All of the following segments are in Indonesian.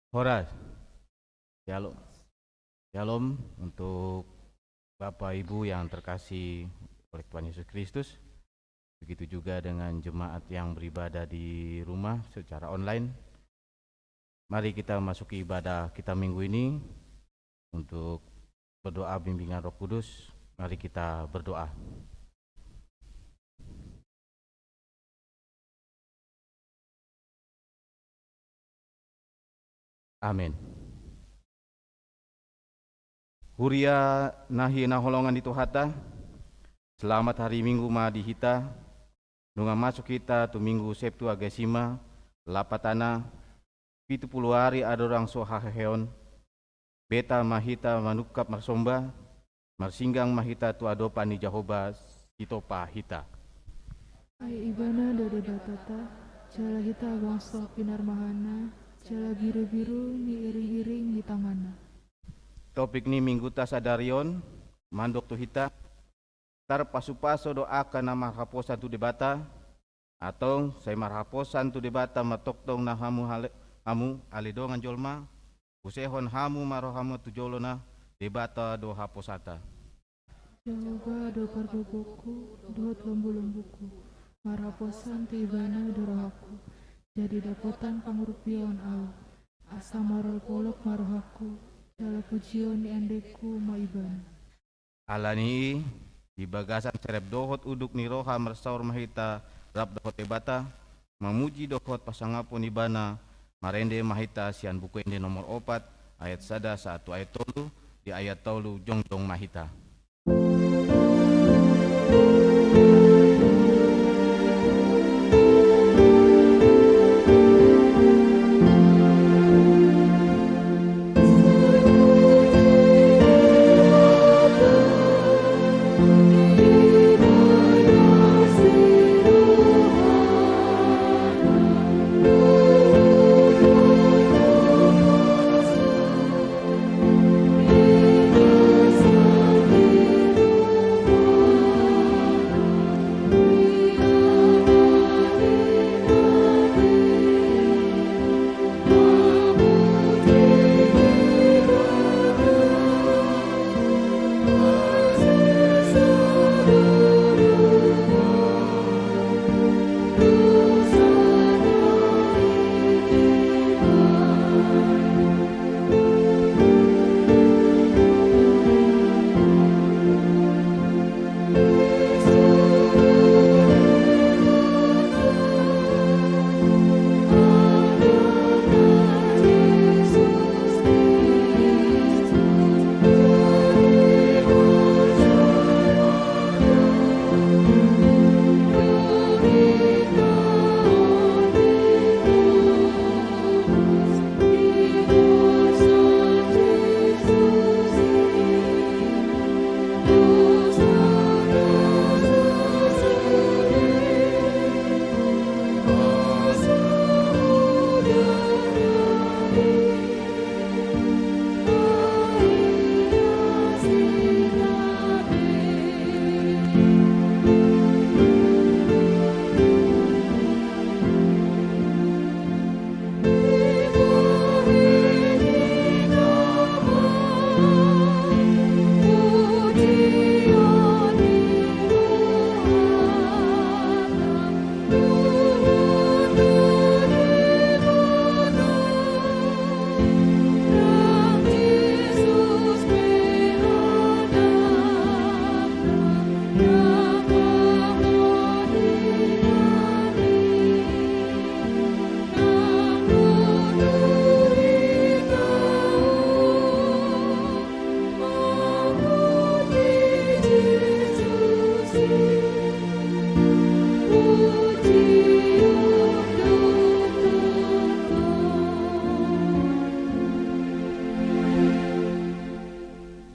Horas, shalom. Shalom untuk Bapak Ibu yang terkasih oleh Tuhan Yesus Kristus. Begitu juga dengan jemaat yang beribadah di rumah secara online. Mari kita masuki ibadah kita minggu ini untuk berdoa bimbingan Roh Kudus. Mari kita berdoa. Amin. Huria nahi naholongan itu hata. Selamat hari Minggu ma di hita. Nunga masuk kita tu Minggu Sabtu agasima. Lapatana 70 hari ada orang sohaheon. Beta mahita manukap marsomba. Marsinggang mahita tu adopa ni Jehovah sitopa hita. Ai ibana dari batata, jala hita bangsa pinar mahana, jala biru-biru ni iring-iring di tangana. Topik ni minggu tasadarion, mandok tu hita, tar pasu-paso doakan nama haposan tu debata, atau saya marhaposan tu debata matoktong na hamu alidongan jolma, usehon hamu marohamu tu jolona debata do haposata. Jehovah do parboboku, dohot lembu-lembuku, maraposan tu ibana dorohaku, jadi dapotan pangrupion au, asa marol polok marohaku, jala pujion ni andeku ma ibana. Alani di bagasan serep dohot uduk ni roha mersaur mahita rap dohot debata, memuji dohot pasangapun ibana, marende mahita sian buku ende nomor 4 ayat sada 1 ayat tolu di ayat tolu jongjong mahita.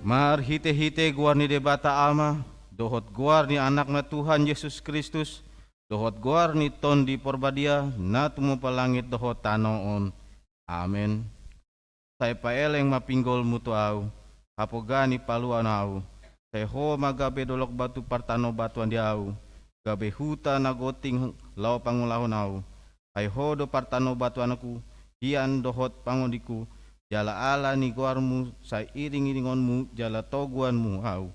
Mar hite-hite guar ni debata ama, dohot guar ni anak na Tuhan Yesus Kristus, dohot guar ni ton di porbadia, na tumo palangit dohot tanoon. Amen. Saya paeleng mapinggol mutu au, hapogani paluan au, saya ho magabe dolok batu partano batuan di au, gabe huta nagoting lau pangulahon au, hai ho do partano batuan aku, hian dohot pangodiku, jala ala ni guarmu, sai iring-iringonmu, jala toguanmu au.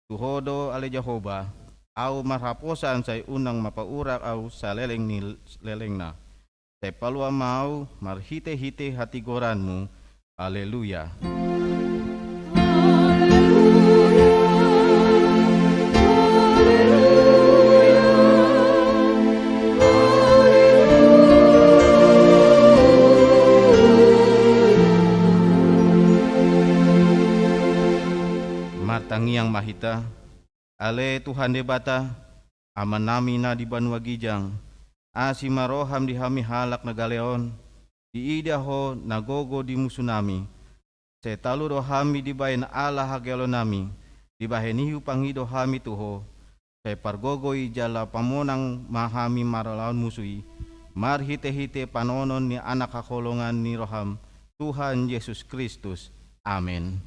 Tuhodo ale Jehovah, au marhaposan sai unang mapaurak au sa leleng ni lelengna. Sai palua mau marhite-hite hati goranmu. Haleluya. Martangiang mahita, ale Tuhan debata, aman nami na di Banua Gijang, asi maroham di hami halak na galeon, di idaho nagogo di musuh nami, setalu rohami di bayan Allah hagelo nami, di bahenihu pangido hami tuho, say pargogoi jala pamonang mahami maralawan musui, marhite-hite panonon ni anak kakolongan ni roham, Tuhan Yesus Kristus. Amin.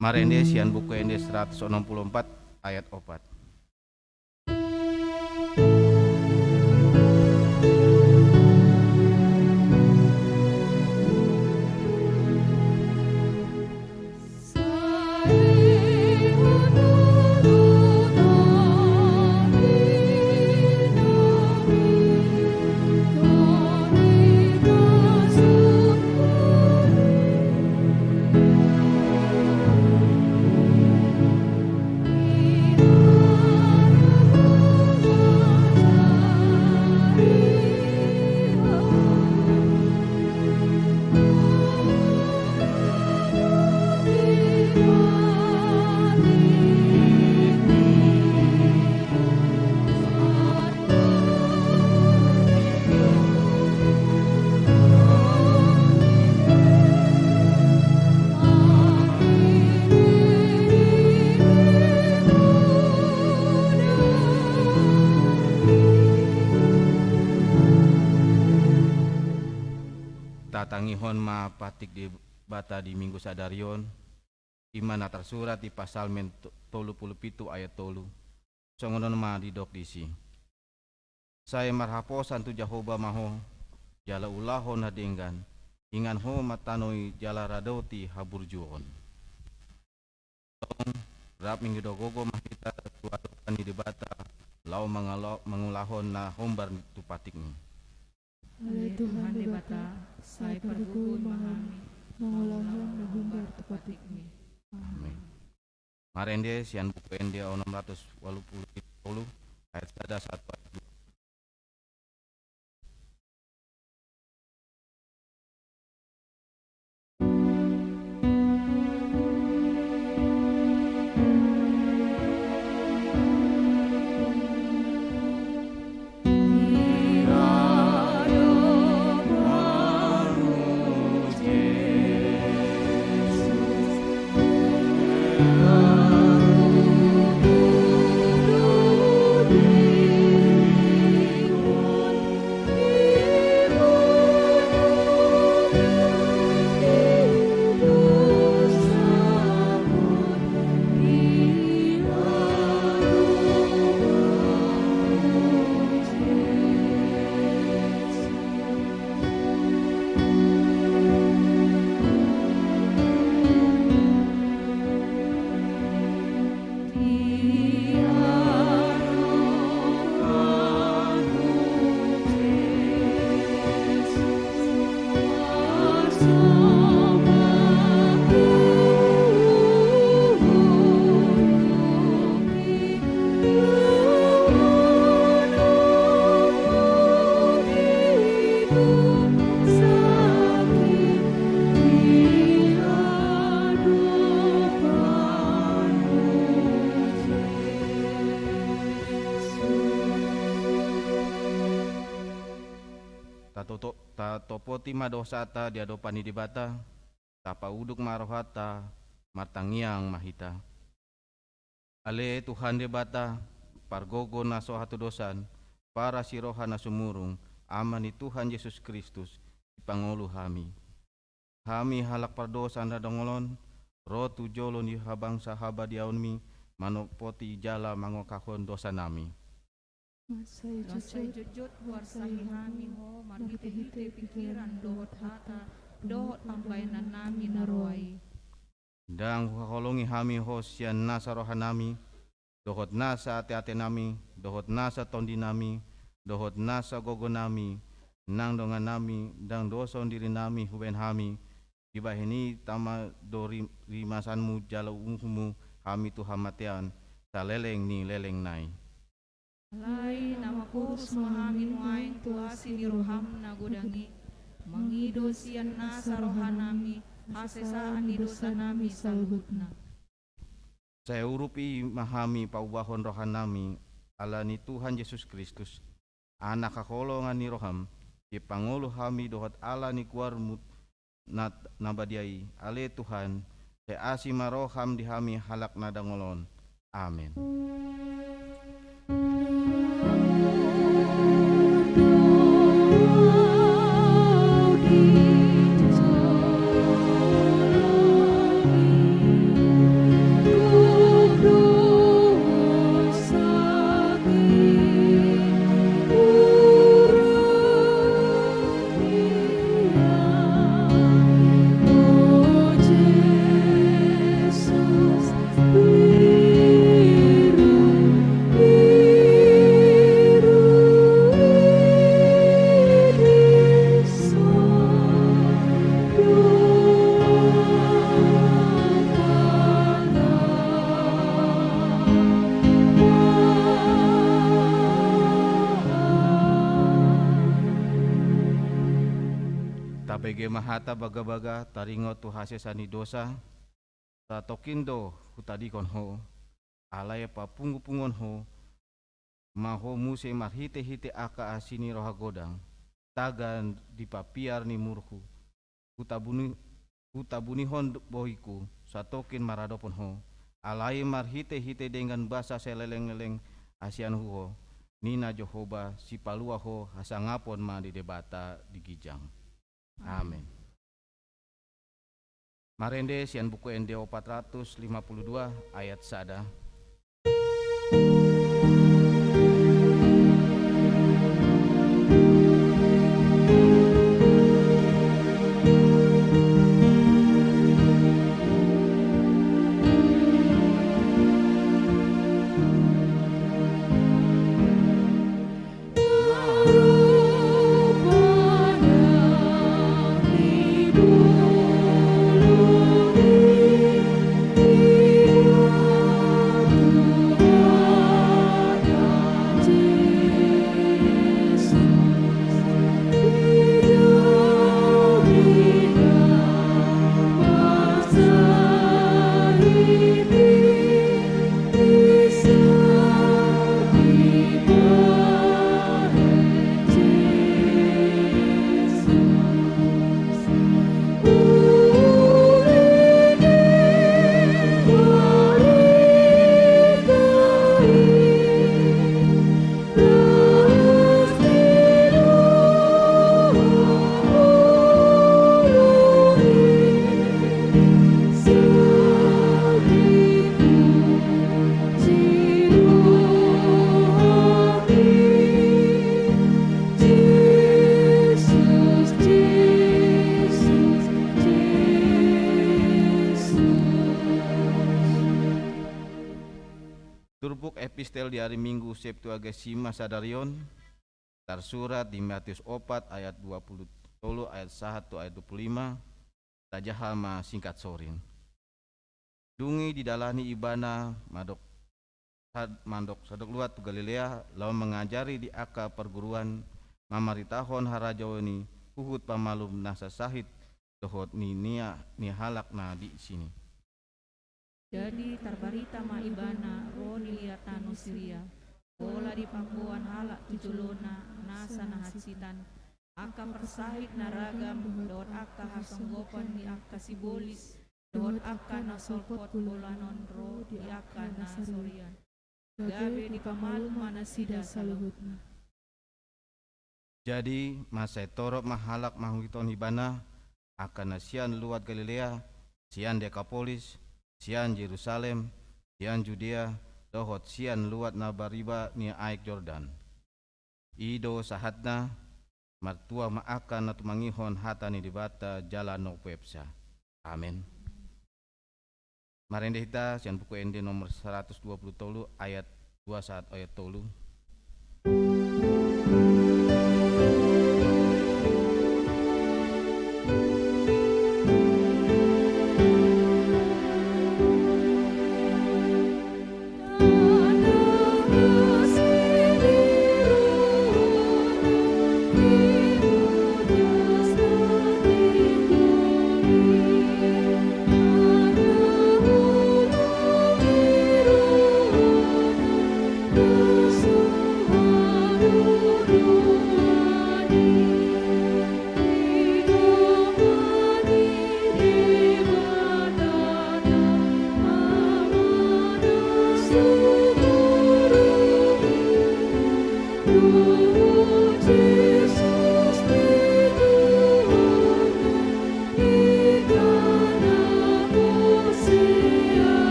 Marende sian buku ende 164 ayat 4. Tatangihon ma patik di bata di Minggu Sadarion, imana tersurat di pasal men 37 ayat 3. Songonon ma didok disi. Saya marhaposan tu Jehovah maho, jala ulahon hadenggan, ingan ho matanoi jala radoti haburjuon. Rap minggu dogogo mahita tuadokan di bata, lau mengulahon na hombar tu patikni. Ale Tuhan debata, saya pergugui mengulahon nahumbar tepatikni. Amin. Marende sian buku ende 680 ayat 1 ayat 2. Topoti madosata diadopani di bata, tapa uduk marohata, martangiang mahita. Ale Tuhan de bata, pargogo na sohatu dosan, para siroha na sumurung, amani Tuhan Yesus Kristus, ipangolu hami. Hami halak pardosan na dongolon, rotu jolon di habang sahaba diaunmi, manopoti jala mangokakon dosa nami. Masai Dosai jujut jujut huarsai nami ho marhite-hite pikiran dohot hata dohot pambainan nami naroai. Dang hukolongi hami ho sian nasa rohanami, dohot nasa ate-ate nami, dohot nasa tondi nami, dohot nasa gogo nami, nang dongan nami, dang doson diri nami huben hami, dibahini tama do rimasanmu jala umumu kami tu hamatian, saleleng ni leleng nai. Lai nama kurus mahamin wain tuasi ni roham na godangi, mangido sian nasa rohanami, hasesaan ni dosa nami salhutna. Saya urupi mahami paubahon rohanami, ala ni Tuhan Yesus Kristus, anak kakolongan ni roham, di pangulu hami dohot ala ni kuarmut nabadiai, ale Tuhan, se asi maroham di hami halak nadangolon. Amin. Tabege mahata baga-baga taringo tu hasesani dosa, ta tokindo hutadikon ho, alaya papungu-pungon ho, maho muse marhite-hite aka asini roha godang, tagan dipapiar ni murhu, hutabunihon bohiku, satokin maradopon ho, alai marhite-hite dengan basa seleleng-leleng asian ho, nina Jehoba si palua ho hasangapon ma di debata di gijang. Amin. Marende sian buku NDO 452 ayat sada. Turbuk epistel di hari Minggu Septuagesima Sadarion tersurat di Matius 4 ayat 20 ayat 1 ayat 25 tajahama singkat sorin. Dungi didalani ibana mandok sadok luat tu Galilea lawan mengajari di aka perguruan mamaritahon harajawani uhud pamalum nasa sahid dohot ni halak na di sini. Jadi terbarita ma ibana ro dilihatano Siria, bola di pangkuan halak tujulona nasa nahatsitan, aka persahit naragam dot aka hasanggopan di aka sibolis, dot aka nasolpot bolanon ro di aka nasorian, gabe di pamalum mana sida saluhutna. Jadi masai torok mahalak mahuiton ibana akan nasian luat Galilea, sian Dekapolis, sian Yerusalem, sian Judea, dohot sian luat nabariba ni aik Jordan. Ido sahatna martua maakan natu mangihon hatani dibata jalan no pepsa. Amin. Marende hita sian buku ende nomor 120 tolu ayat 21 ayat tolu.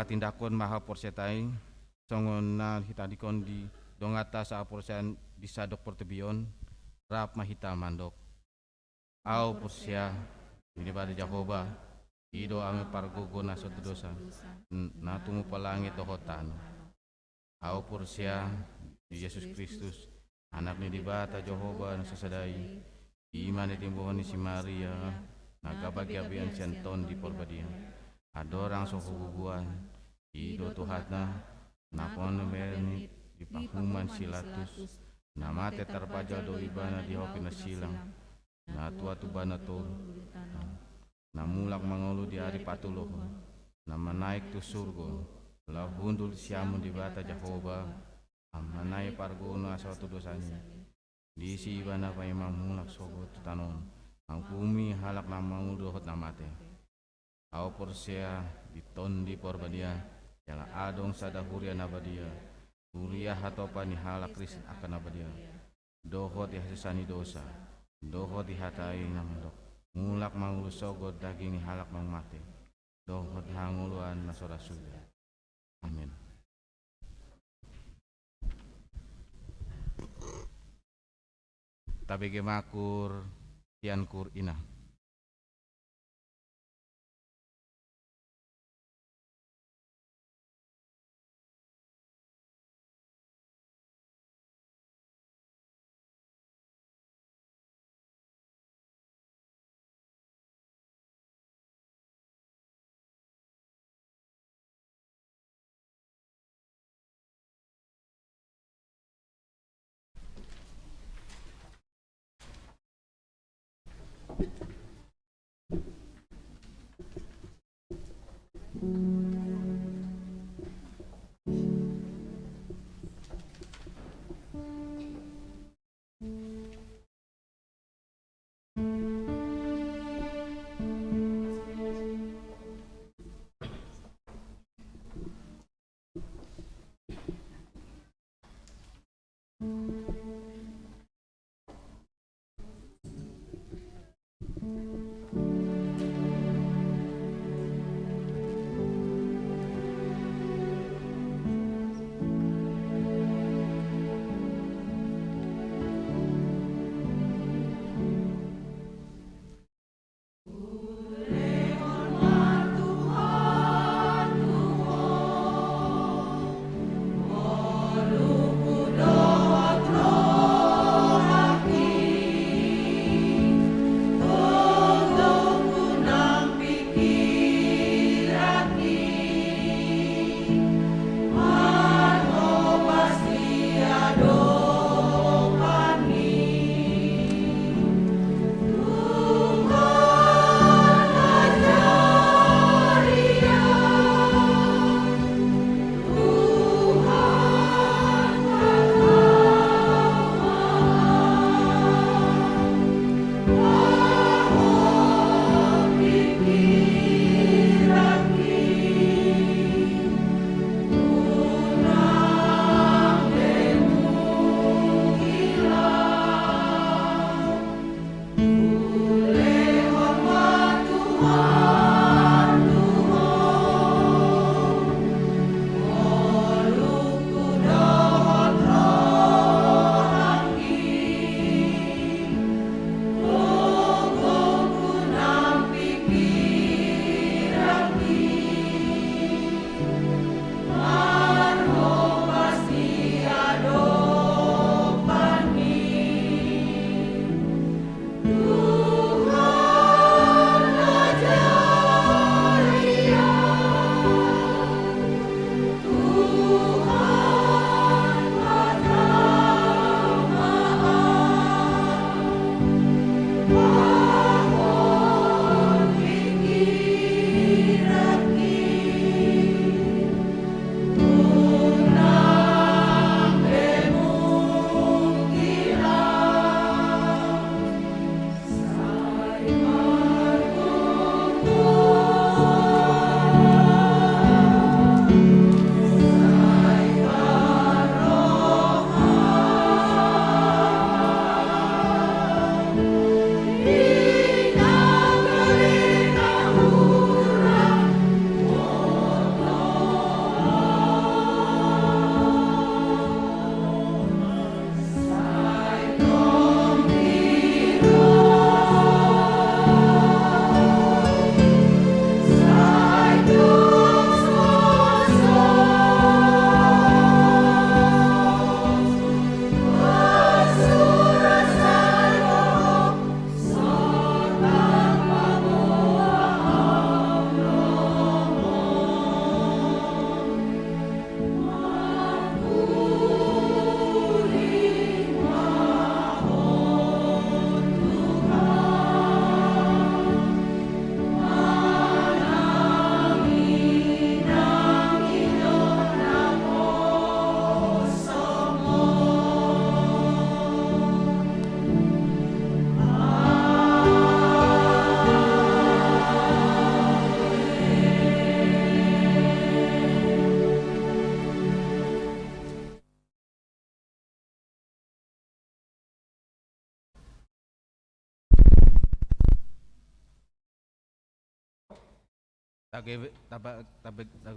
Tindakon maha porsetai songon na hitadikon di dongata sa porsen di sadok portebion rap mahita mandok au porsia ini pada Jakoba ido ame pargogo na soto dosa na tumu palangit dohotan au porsia di Yesus Kristus anak ni dibata Jehovah na sasadai iman ditimbuhon si Maria nagabagi abian sianton di porbadian adorang sohuguan ido tuhatna napon merni di panghuman silatus namate terpajal do ibana di hoki na silang na tua tu bana tol na mulak mangolu di hari patuloh na manaik tu surgo la hundul siamun di bata Jehovah manai pargono asal tu dosanya di si ibana pa imam mulak sogot tanon ang bumi halak na mangudohot namate au porsia di ton di porbadia yang adong sada huria nabadia huria hatopa ni halak krisit akan nabadia dohot di hasisani dosa dohot di hatai namdok mulak mangulu sogod daging ni halak mang mate dohot hanguluan nasora sudah. Amin. Tabege makur tiankur ina.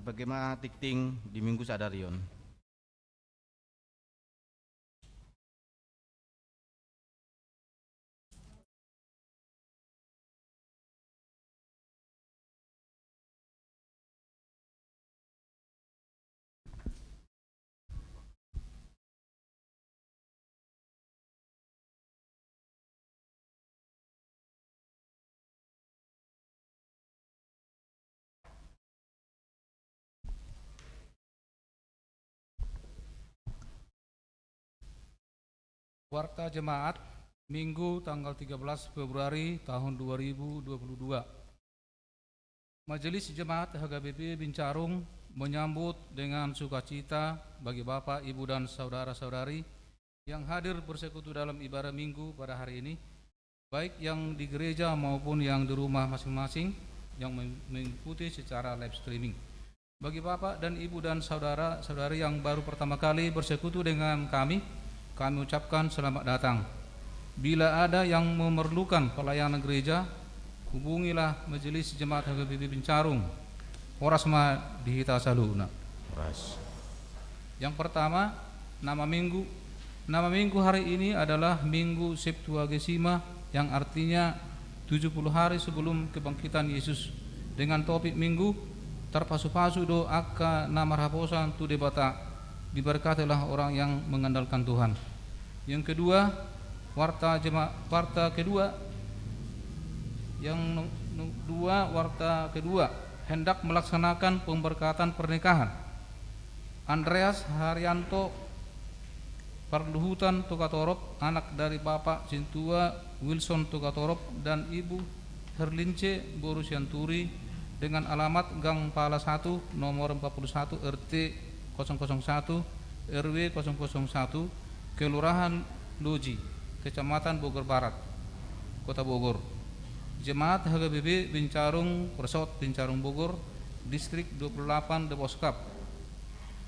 Bagaimana tikting di Minggu Sadarion. Warta Jemaat Minggu tanggal 13 Februari tahun 2022. Majelis Jemaat HKBP Bincarung menyambut dengan sukacita bagi Bapak, Ibu, dan saudara-saudari yang hadir bersekutu dalam ibadah Minggu pada hari ini, baik yang di gereja maupun yang di rumah masing-masing yang mengikuti secara live streaming. Bagi Bapak dan Ibu dan saudara-saudari yang baru pertama kali bersekutu dengan kami ucapkan selamat datang. Bila ada yang memerlukan pelayanan gereja, hubungilah Majelis Jemaat HKBP Bincarung. Horas ma dihita saluna. Horas. Yang pertama, nama minggu. Nama minggu hari ini adalah Minggu Septuagesima, yang artinya 70 hari sebelum kebangkitan Yesus. Dengan topik minggu, terpasu-pasu do akka nama raposan tu debata, diberkatilah orang yang mengandalkan Tuhan. Yang kedua, warta kedua, warta kedua hendak melaksanakan pemberkatan pernikahan Andreas Haryanto Parluhutan Tukatorop, anak dari Bapak Sintua Wilson Tukatorop dan Ibu Herlince Borusianturi, dengan alamat Gang Pala 1 nomor 41 RT 001 RW 001 Kelurahan Loji, Kecamatan Bogor Barat, Kota Bogor. Jemaat HKBP Bincarung Persot Bincarung Bogor, Distrik 28 Deboskap,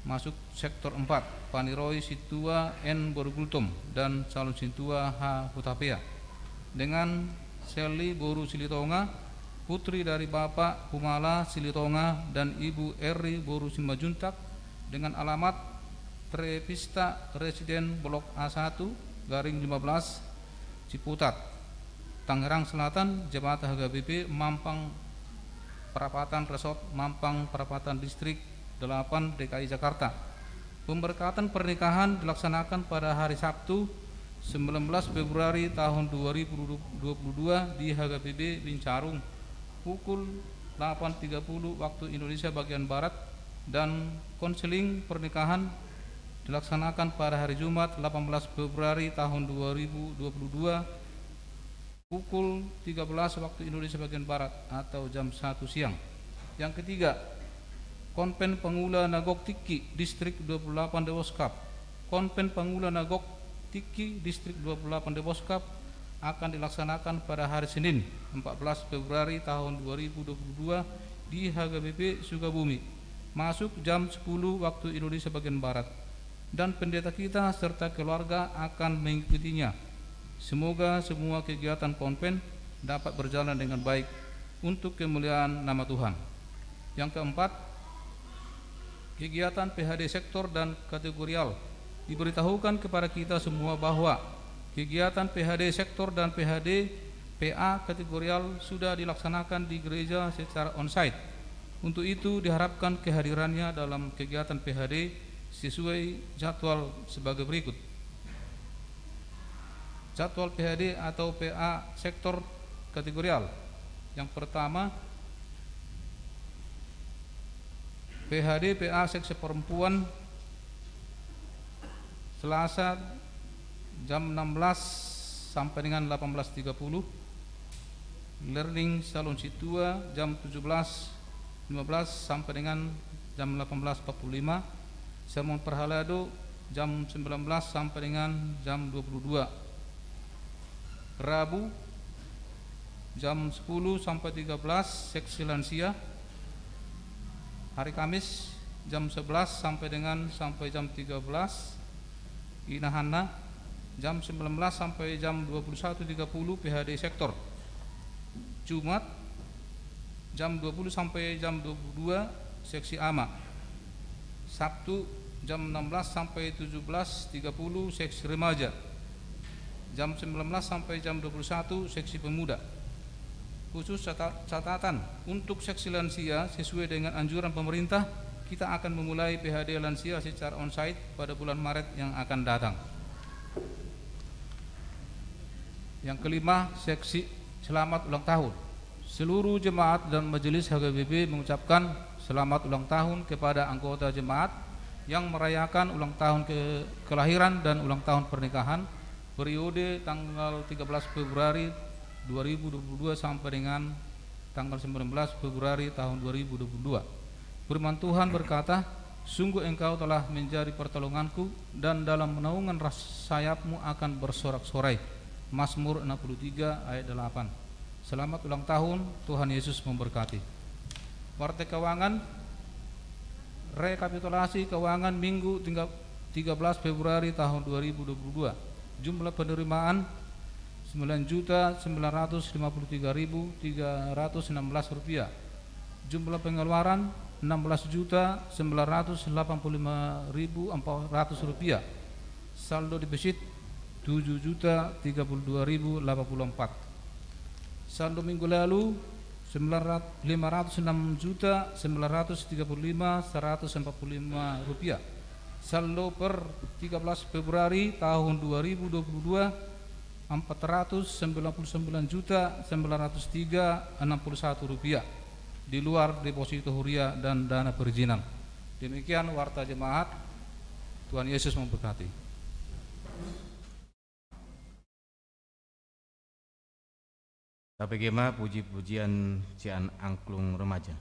masuk sektor 4, Paniroi Situa N Borgultom dan calon Situa H Hutapea, dengan Seli Boru Silitonga, putri dari Bapak Humala Silitonga dan Ibu Eri Boru Simajuntak, dengan alamat Trevista Residen Blok A1 garing 15 Ciputat, Tangerang Selatan. Jemaat HKBP Mampang Perapatan Resort Mampang Perapatan Distrik 8 DKI Jakarta. Pemberkatan pernikahan dilaksanakan pada hari Sabtu 19 Februari tahun 2022 di HKBP Bincarung pukul 8.30 waktu Indonesia bagian Barat, dan konseling pernikahan dilaksanakan pada hari Jumat 18 Februari tahun 2022 pukul 13 waktu Indonesia bagian Barat atau jam 1 siang. Yang ketiga, Konpen Pangula Nagok Tiki Distrik 28 Deboskap. Konpen Pangula Nagok Tiki Distrik 28 Deboskap akan dilaksanakan pada hari Senin 14 Februari tahun 2022 di HKBP Sukabumi, masuk jam 10 waktu Indonesia bagian Barat, dan pendeta kita serta keluarga akan mengikutinya. Semoga semua kegiatan konven dapat berjalan dengan baik untuk kemuliaan nama Tuhan. Yang keempat, kegiatan PHD sektor dan kategorial. Diberitahukan kepada kita semua bahwa kegiatan PHD sektor dan PHD PA kategorial sudah dilaksanakan di gereja secara onsite. Untuk itu diharapkan kehadirannya dalam kegiatan PHD sesuai jadwal sebagai berikut. Jadwal PHD atau PA sektor kategorial. Yang pertama, PHD PA seksi perempuan Selasa jam 16 sampai dengan 18.30. Learning Salon Situa jam 17.15 sampai dengan jam 18.45. Sermon Perhalado jam 19 sampai dengan jam 22. Rabu jam 10 sampai 13 seksi lansia. Hari Kamis jam 11 sampai jam 13 Inahana, jam 19 sampai jam 21.30 PHD sektor. Jumat jam 20 sampai jam 22 seksi AMA. Sabtu jam 16 sampai 17.30 seksi remaja. Jam 19 sampai jam 21 seksi pemuda. Khusus catatan untuk seksi lansia sesuai dengan anjuran pemerintah, kita akan memulai PHD lansia secara onsite pada bulan Maret yang akan datang. Yang kelima, seksi selamat ulang tahun. Seluruh jemaat dan majelis HGBB mengucapkan selamat ulang tahun kepada anggota jemaat yang merayakan ulang tahun kelahiran dan ulang tahun pernikahan periode tanggal 13 Februari 2022 sampai dengan tanggal 19 Februari tahun 2022. Firman Tuhan berkata, sungguh engkau telah menjadi pertolonganku dan dalam naungan sayapmu akan bersorak-sorai. Mazmur 63 ayat 8. Selamat ulang tahun, Tuhan Yesus memberkati. Partai keuangan, rekapitulasi keuangan Minggu 13 Februari tahun 2022. Jumlah penerimaan 9.953.316 rupiah. Jumlah pengeluaran 16.985.400 rupiah. Saldo defisit 7.032.084. Saldo minggu lalu 506.935.145 rupiah. Saldo per 13 Februari tahun 2022 499.903.61 rupiah di luar deposito huria dan dana perizinan. Demikian warta jemaat. Tuhan Yesus memberkati. KPGMA puji-pujian Cian Angklung Remaja.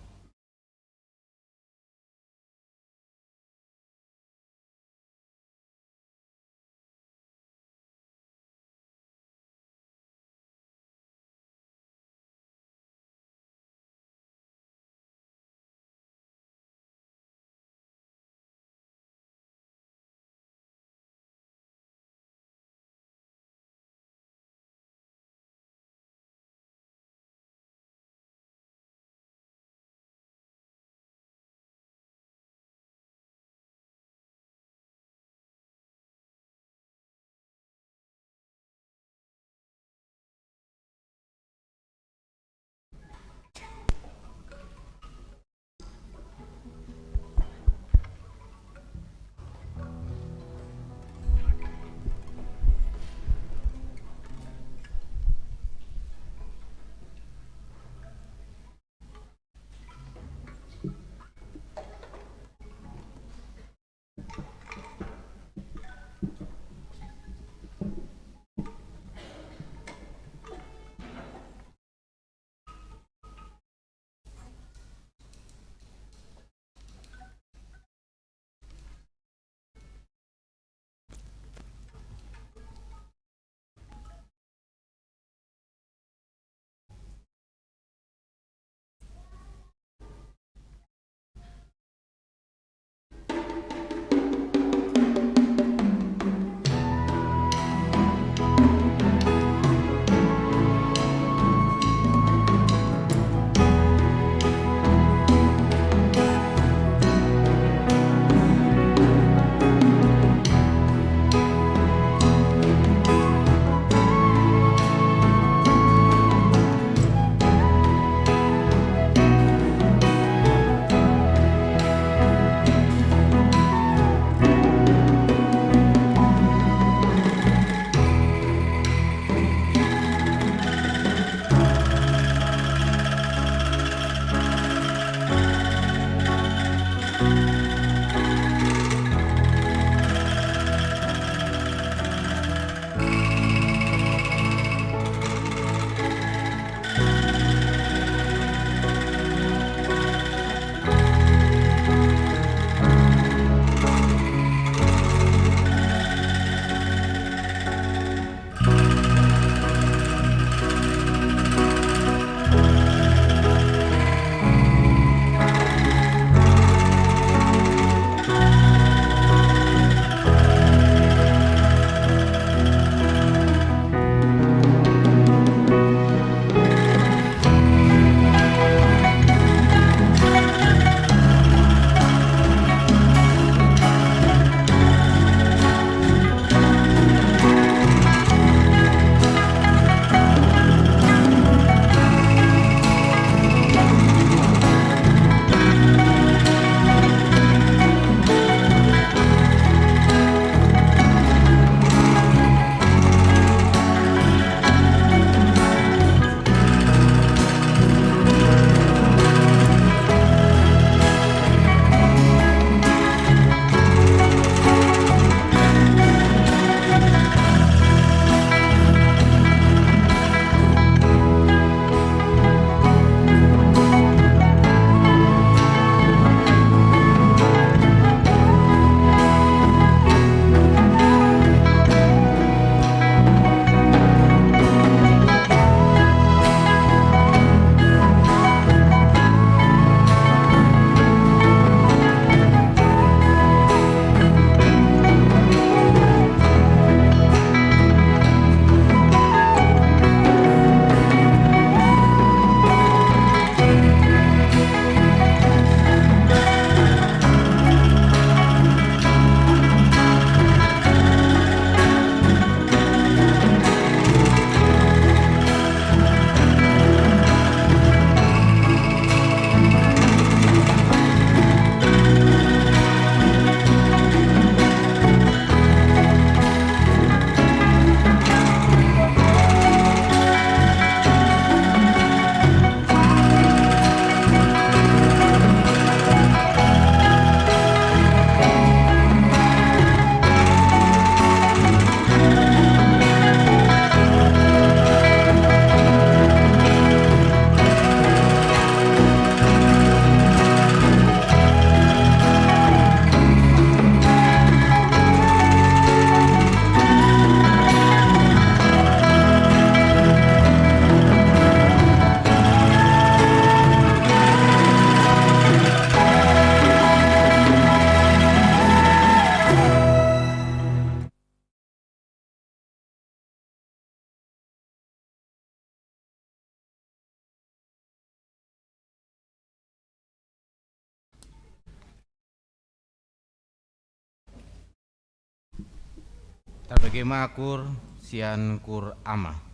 Tarbege makur sian kur ama.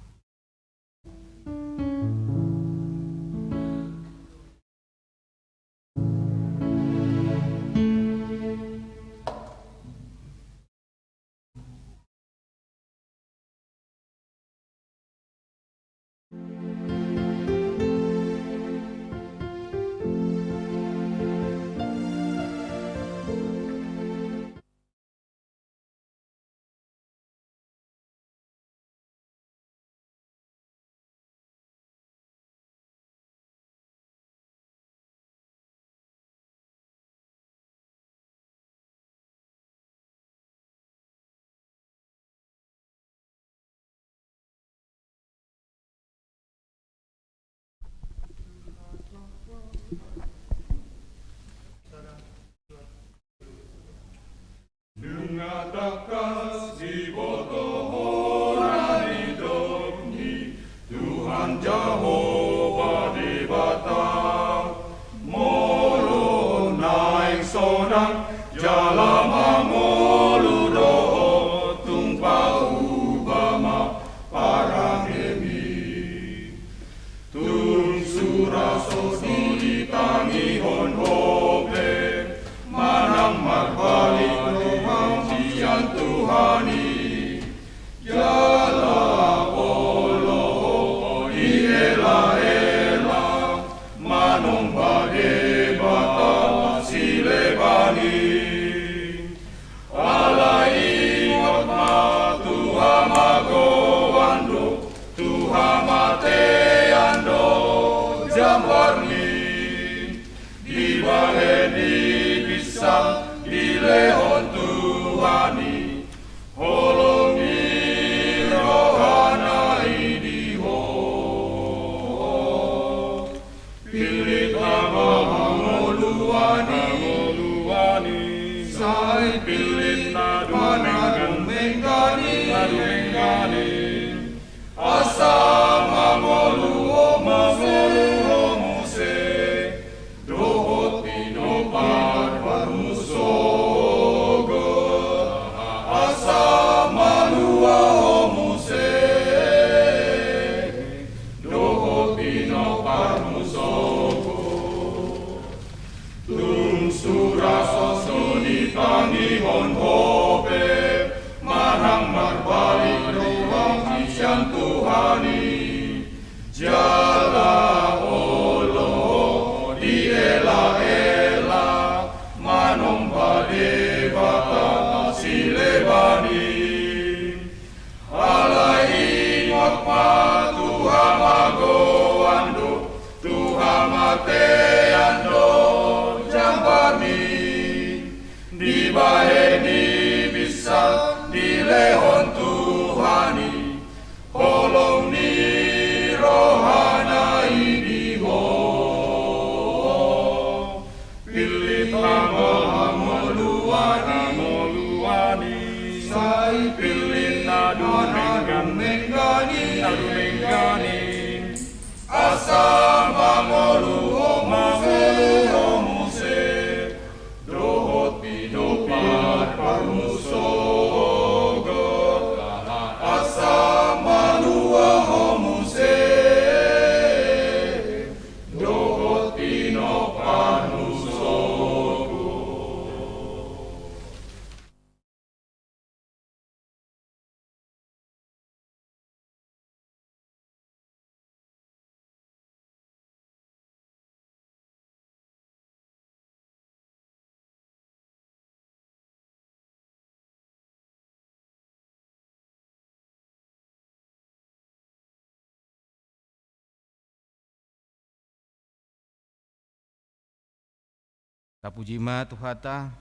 Tapujima Tuhata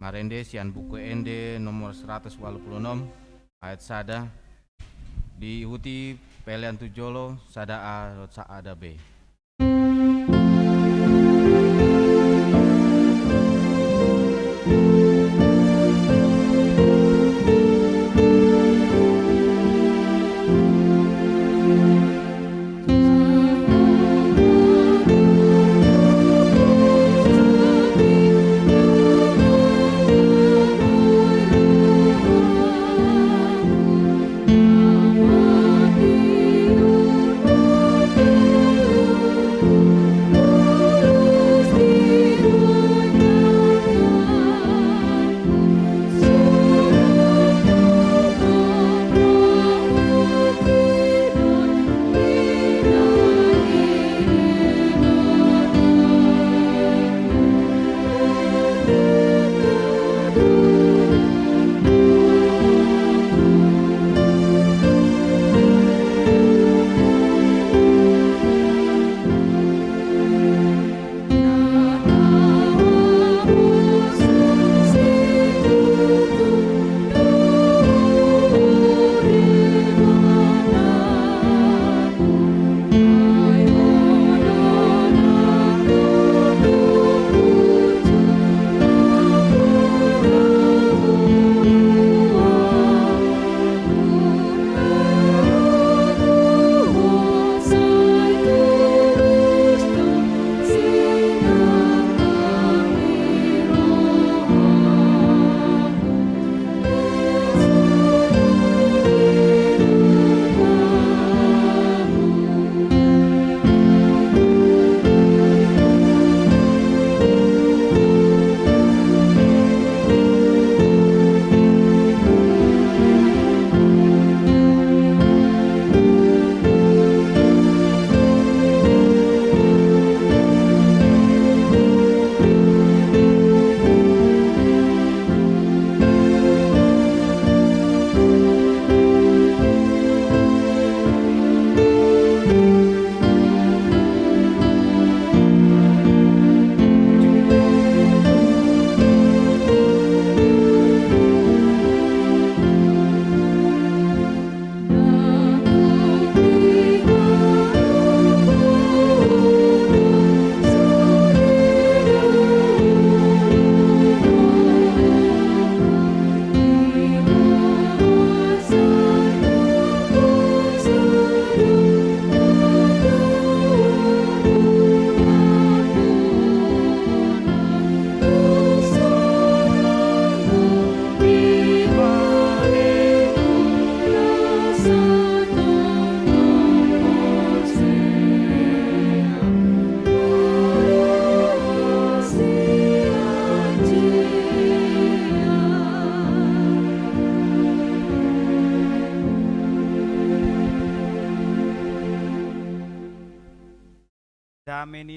Marende sian buku ende nomor 186 ayat sada diikuti pelian tujolo sada A sada B.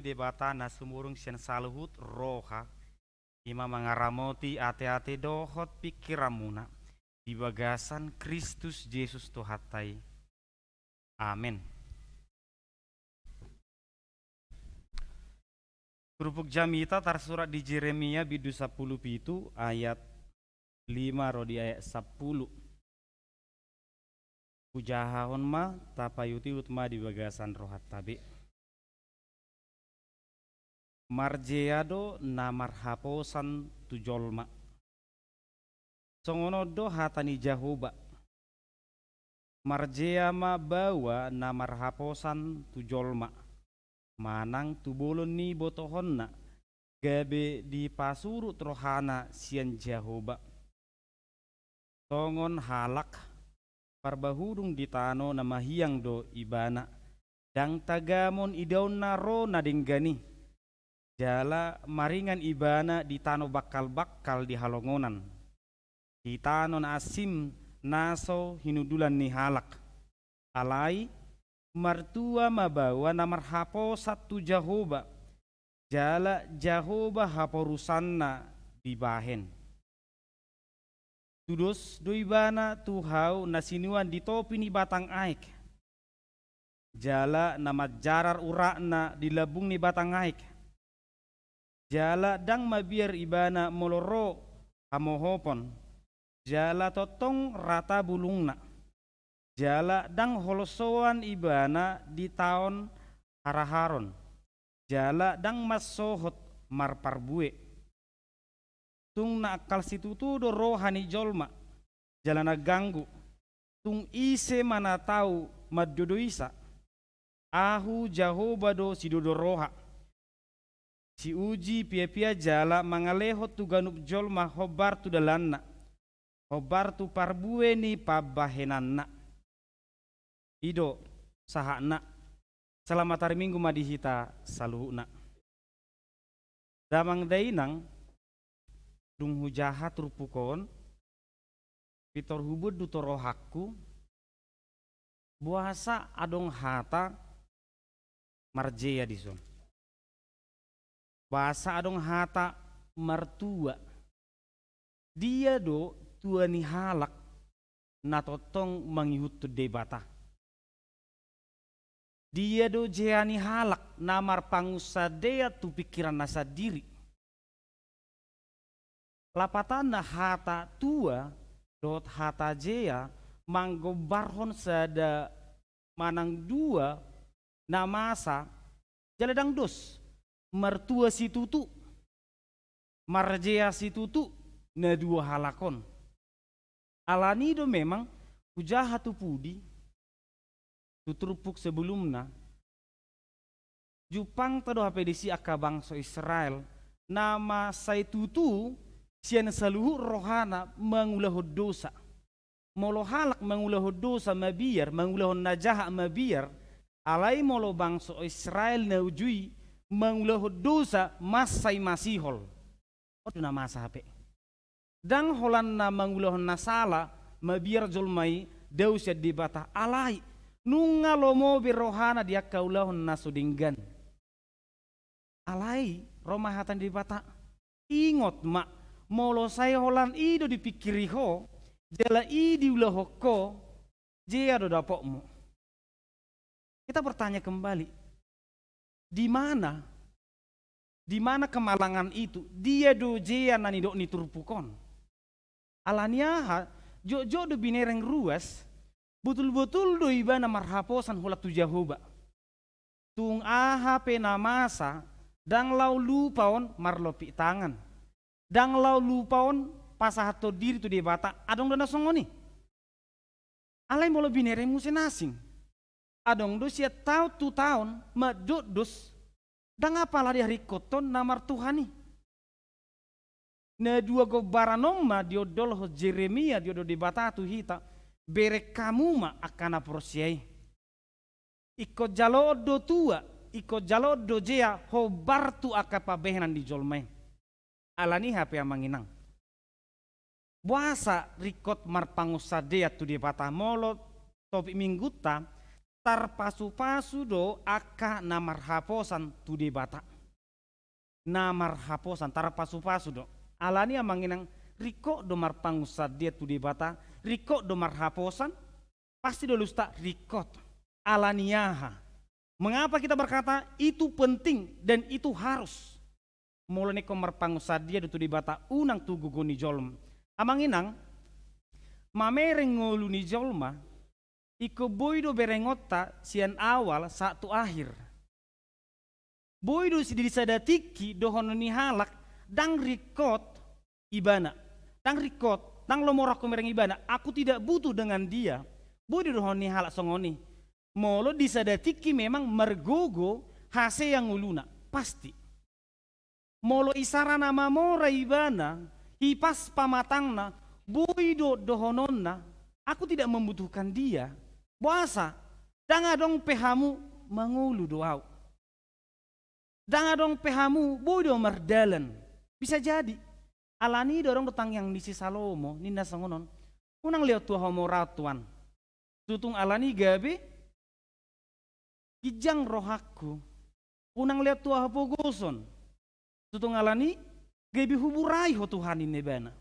debata na sumurung sian saluhut roha ima mangaramoti ate-ate dohot pikiramuna di bagasan Kristus Yesus Tuhatai. Amin. Kerupuk jamita tersurat di Jeremia bidu 10 pitu ayat 5 rodi ayat 10. Pujahahon ma tapayuti utma di bagasan rohat tabe. Marjeado na marhaposan tujolma. Songonodo hatani Jahoba. Marjea ma bawa na marhaposan tujolma. Manang tubolon ni botohon na gabe di pasurut rohana sian Jahoba. Tongon halak parbahudung di tano na mahiyang do ibana dang tagamon idaon na ro na denggani jala maringan ibana di tano bakal-bakal di halongonan di tano na asim naso hinudulan ni halak alai martua mabawa na marhapo satu Jahoba jala Jahoba haporusanna di bahen tudos doibana tuhau nasinuan di topi ni batang aik jala na majarar urakna di labung ni batang aik jala dang mabiar ibana moloro hamohopon jala totong rata bulungna jala dang holosoan ibana di tahun haraharon jala dang masohot marparbue tung na akal situtu do rohani jolma jala na ganggu tung ise mana tahu maddodoisa ahu Jahoba do si dodo roha si uji pia-pia jala mangalehot tu ganup jolma hobar tu dalanna hobar tu parbue ni pabahenanna ido sahakna selamat hari Minggu madihita saluhuna damang dainang dung hujahat rupukon pitor hubud duto rohakku buasa adong hata marjea dison bahasa adong hata mertua dia do tua ni halak na totong mangihut tu debata dia do jeani halak namar pangusadea tu pikiran nasa diri lapatan na hata tua dot hata jea manggobarhon sada manang dua na masa jaladang dos mertua si tutu marjea si tutu na dua halakon alani do memang ujaha tu pudi tuturupuk sebelumna Jupang tado hapedisi aka bangsa Israel nama sai tutu sian saluhu rohana mangulahod dosa molo halak mangulahod dosa mabiar mangulahod najaha mabiar alai molo bangsa Israel na ujui mangulahod dosa masai masihol oto na masa hape dang holan na mangulahod nasala mabiar jolmai daus ya dibata alai nunga lomo birohana dia kaulahon nasudinggan alai romahatan di bata ingot mak molo saya holan ido dipikiri ho jala idi ulah ko jea do dapokmu kita bertanya kembali di mana kemalangan itu dia do jea nani do niturpukon alaniaha jojo do binereng ruas betul-betul do ibana marhaposan hulat tu Jahoba tung aha pena masa dang lau lupaon marlopi tangan dang lau lupaon pasahato diri tu debata adong dana songoni alai molo binere musen asing adong do sia tau tu tahun madot dos dang apalah di hari koton namar Tuhani na dua go baranom ma diodol ho Jeremia diodo debata tu hita bere kamu ma akana prosiai iko jalodo tua iko jalodo jea ho bartu akapa behenan di jolmai alani hape amanginang buasa rikot marpangusadea tu di bata molo topi mingguta tarpasu-pasu do aka namar haposan tu de bata. Namar haposan tarpasu-pasu do. Alani amanginang riko do marpangusad dia tu de bata, riko do marhaposan, pasti do lusta rikot. Alaniaha. Mengapa kita berkata itu penting dan itu harus? Mulai ko marpangusad dia do tu de bata unang tugugo ni jolm. Amanginang mamereng ngolu ni jolma iko boydo berengota sian awal satu akhir. Boydo si disadatiki dohono ni halak dang rikot ibana. Dang rikot, dang lomor aku mereng ibana. Aku tidak butuh dengan dia. Boydo dohono ni halak songoni. Molo disadatiki memang mergogo hase yang nguluna. Pasti. Molo isara nama mora ibana, hipas pamatangna, boydo dohononna, aku tidak membutuhkan dia. Puasa, danga dong pehamu mangulu doau. Danga dong pehamu boydo merdalan. Bisa jadi. Alani dorong datang yang di Salomo, ninda sangonon. Unang lihat tua homo ratuan. Tutung alani gabe, kijang rohaku. Unang lihat tua hapogoson. Tutung alani gabe huburai ho Tuhan ini bana.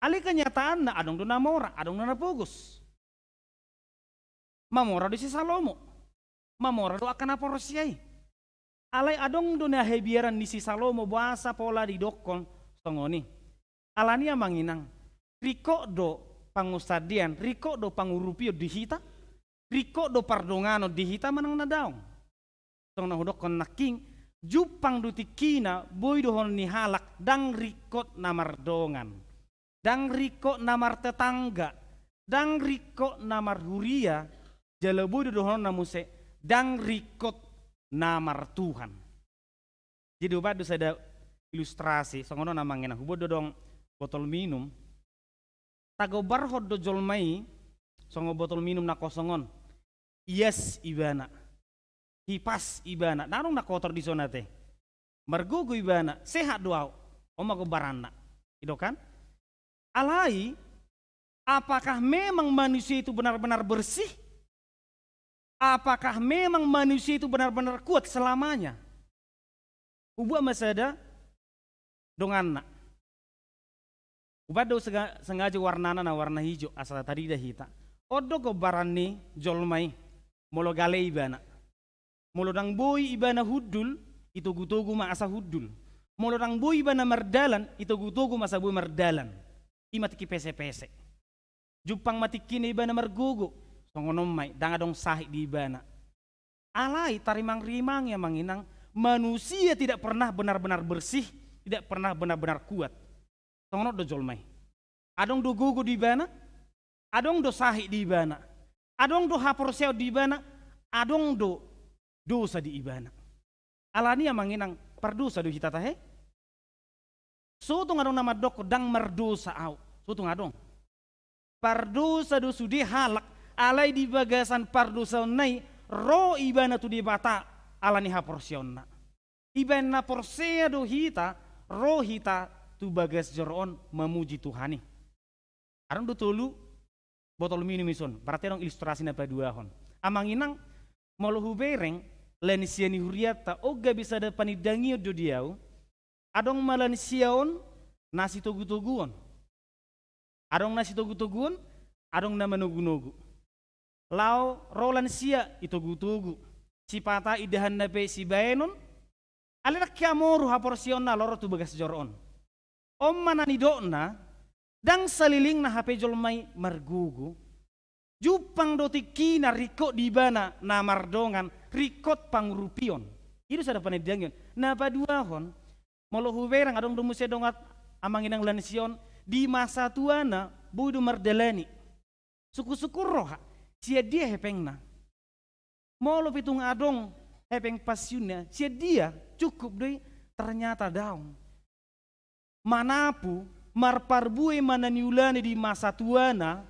Ali kenyataan na adong do namora, adong na napugos. Mamora do si Salomo. Mamora do akan apa rosiai. Alay adong do na hebiaran ni si Salomo bahasa pola di dokon songoni. Alania manginang. Riko do pangustadian, riko do pangurupio dihita, riko do pardongano dihita manang nadaong. Song nahudokon naking jupang do tikina boy do hon ni halak dang rikot namardongan. Dang riko namar tetangga, dang riko namar huria, jalebu do dohon namuse, dang rikot namar Tuhan. Jadi obat ada ilustrasi, songono namangena hubo dodong botol minum, tagobar hod do jolmai, songo botol minum na kosongon, yes ibana, hipas ibana, narong na kotor di zona teh, mergugu ibana, sehat doau, omago barana, itu kan? Alai, apakah memang manusia itu benar-benar bersih? Apakah memang manusia itu benar-benar kuat selamanya? Ubah masada dongan nak. Ubah do sengaja warnana na warna hijau asal tadi dah hita. Odo ko barani jolmai molo gale ibana. Molo dang boy ibana hudul itu gutugu ma asa hudul. Molo dang boy ibana merdalan itu gutugu masa boy merdalan. Imatiki pese-pese. Jupang matikini ibana mergugu. Songonom mai danga dong sahih di ibana. Alai tarimang-rimang yang manginang manusia tidak pernah benar-benar bersih, tidak pernah benar-benar kuat. Songono do jolmai. Adong do gugu di ibana, adong do sahih di ibana. Adong do haporseo di ibana, adong do dosa di ibana. Alani yang manginang perdosa do hita tahe. Sotung adong nama dok dang merdosa au. Sotung adong. Pardosa do sudi halak alai di bagasan pardosa nai ro ibana tu di bata alani haporsionna. Ibana porsea do hita ro hita tu bagas joron memuji Tuhani. Arang do tolu botol minum ison. Berarti dong ilustrasi napa dua hon. Amanginang molohu bereng lenisiani huriata oga bisa da panidangio do diau. Adong malan siaon nasi togu-toguon. Adong nasi togu-toguon, adong nama nugu-nugu. Lau rolan sia itu gutugu. Si pata idahan nape si baenon. Alirak kiamoru haporsion na loro tu bagas joron. Om manani dokna, dang saliling na hape jolmai margugu. Jupang dotiki na rikot di bana na mardongan rikot pangrupion. Itu sada panidangyon. Napa dua hon? Molo huberang adong dumuse dongat amanginang lansion di masa tuana budu mardelani. Suku-suku roha sia dia hepengna. Molo pitung adong hepeng pasiunnya sia dia cukup deh ternyata daun. Manapu marparbue mananiulane di masa tuana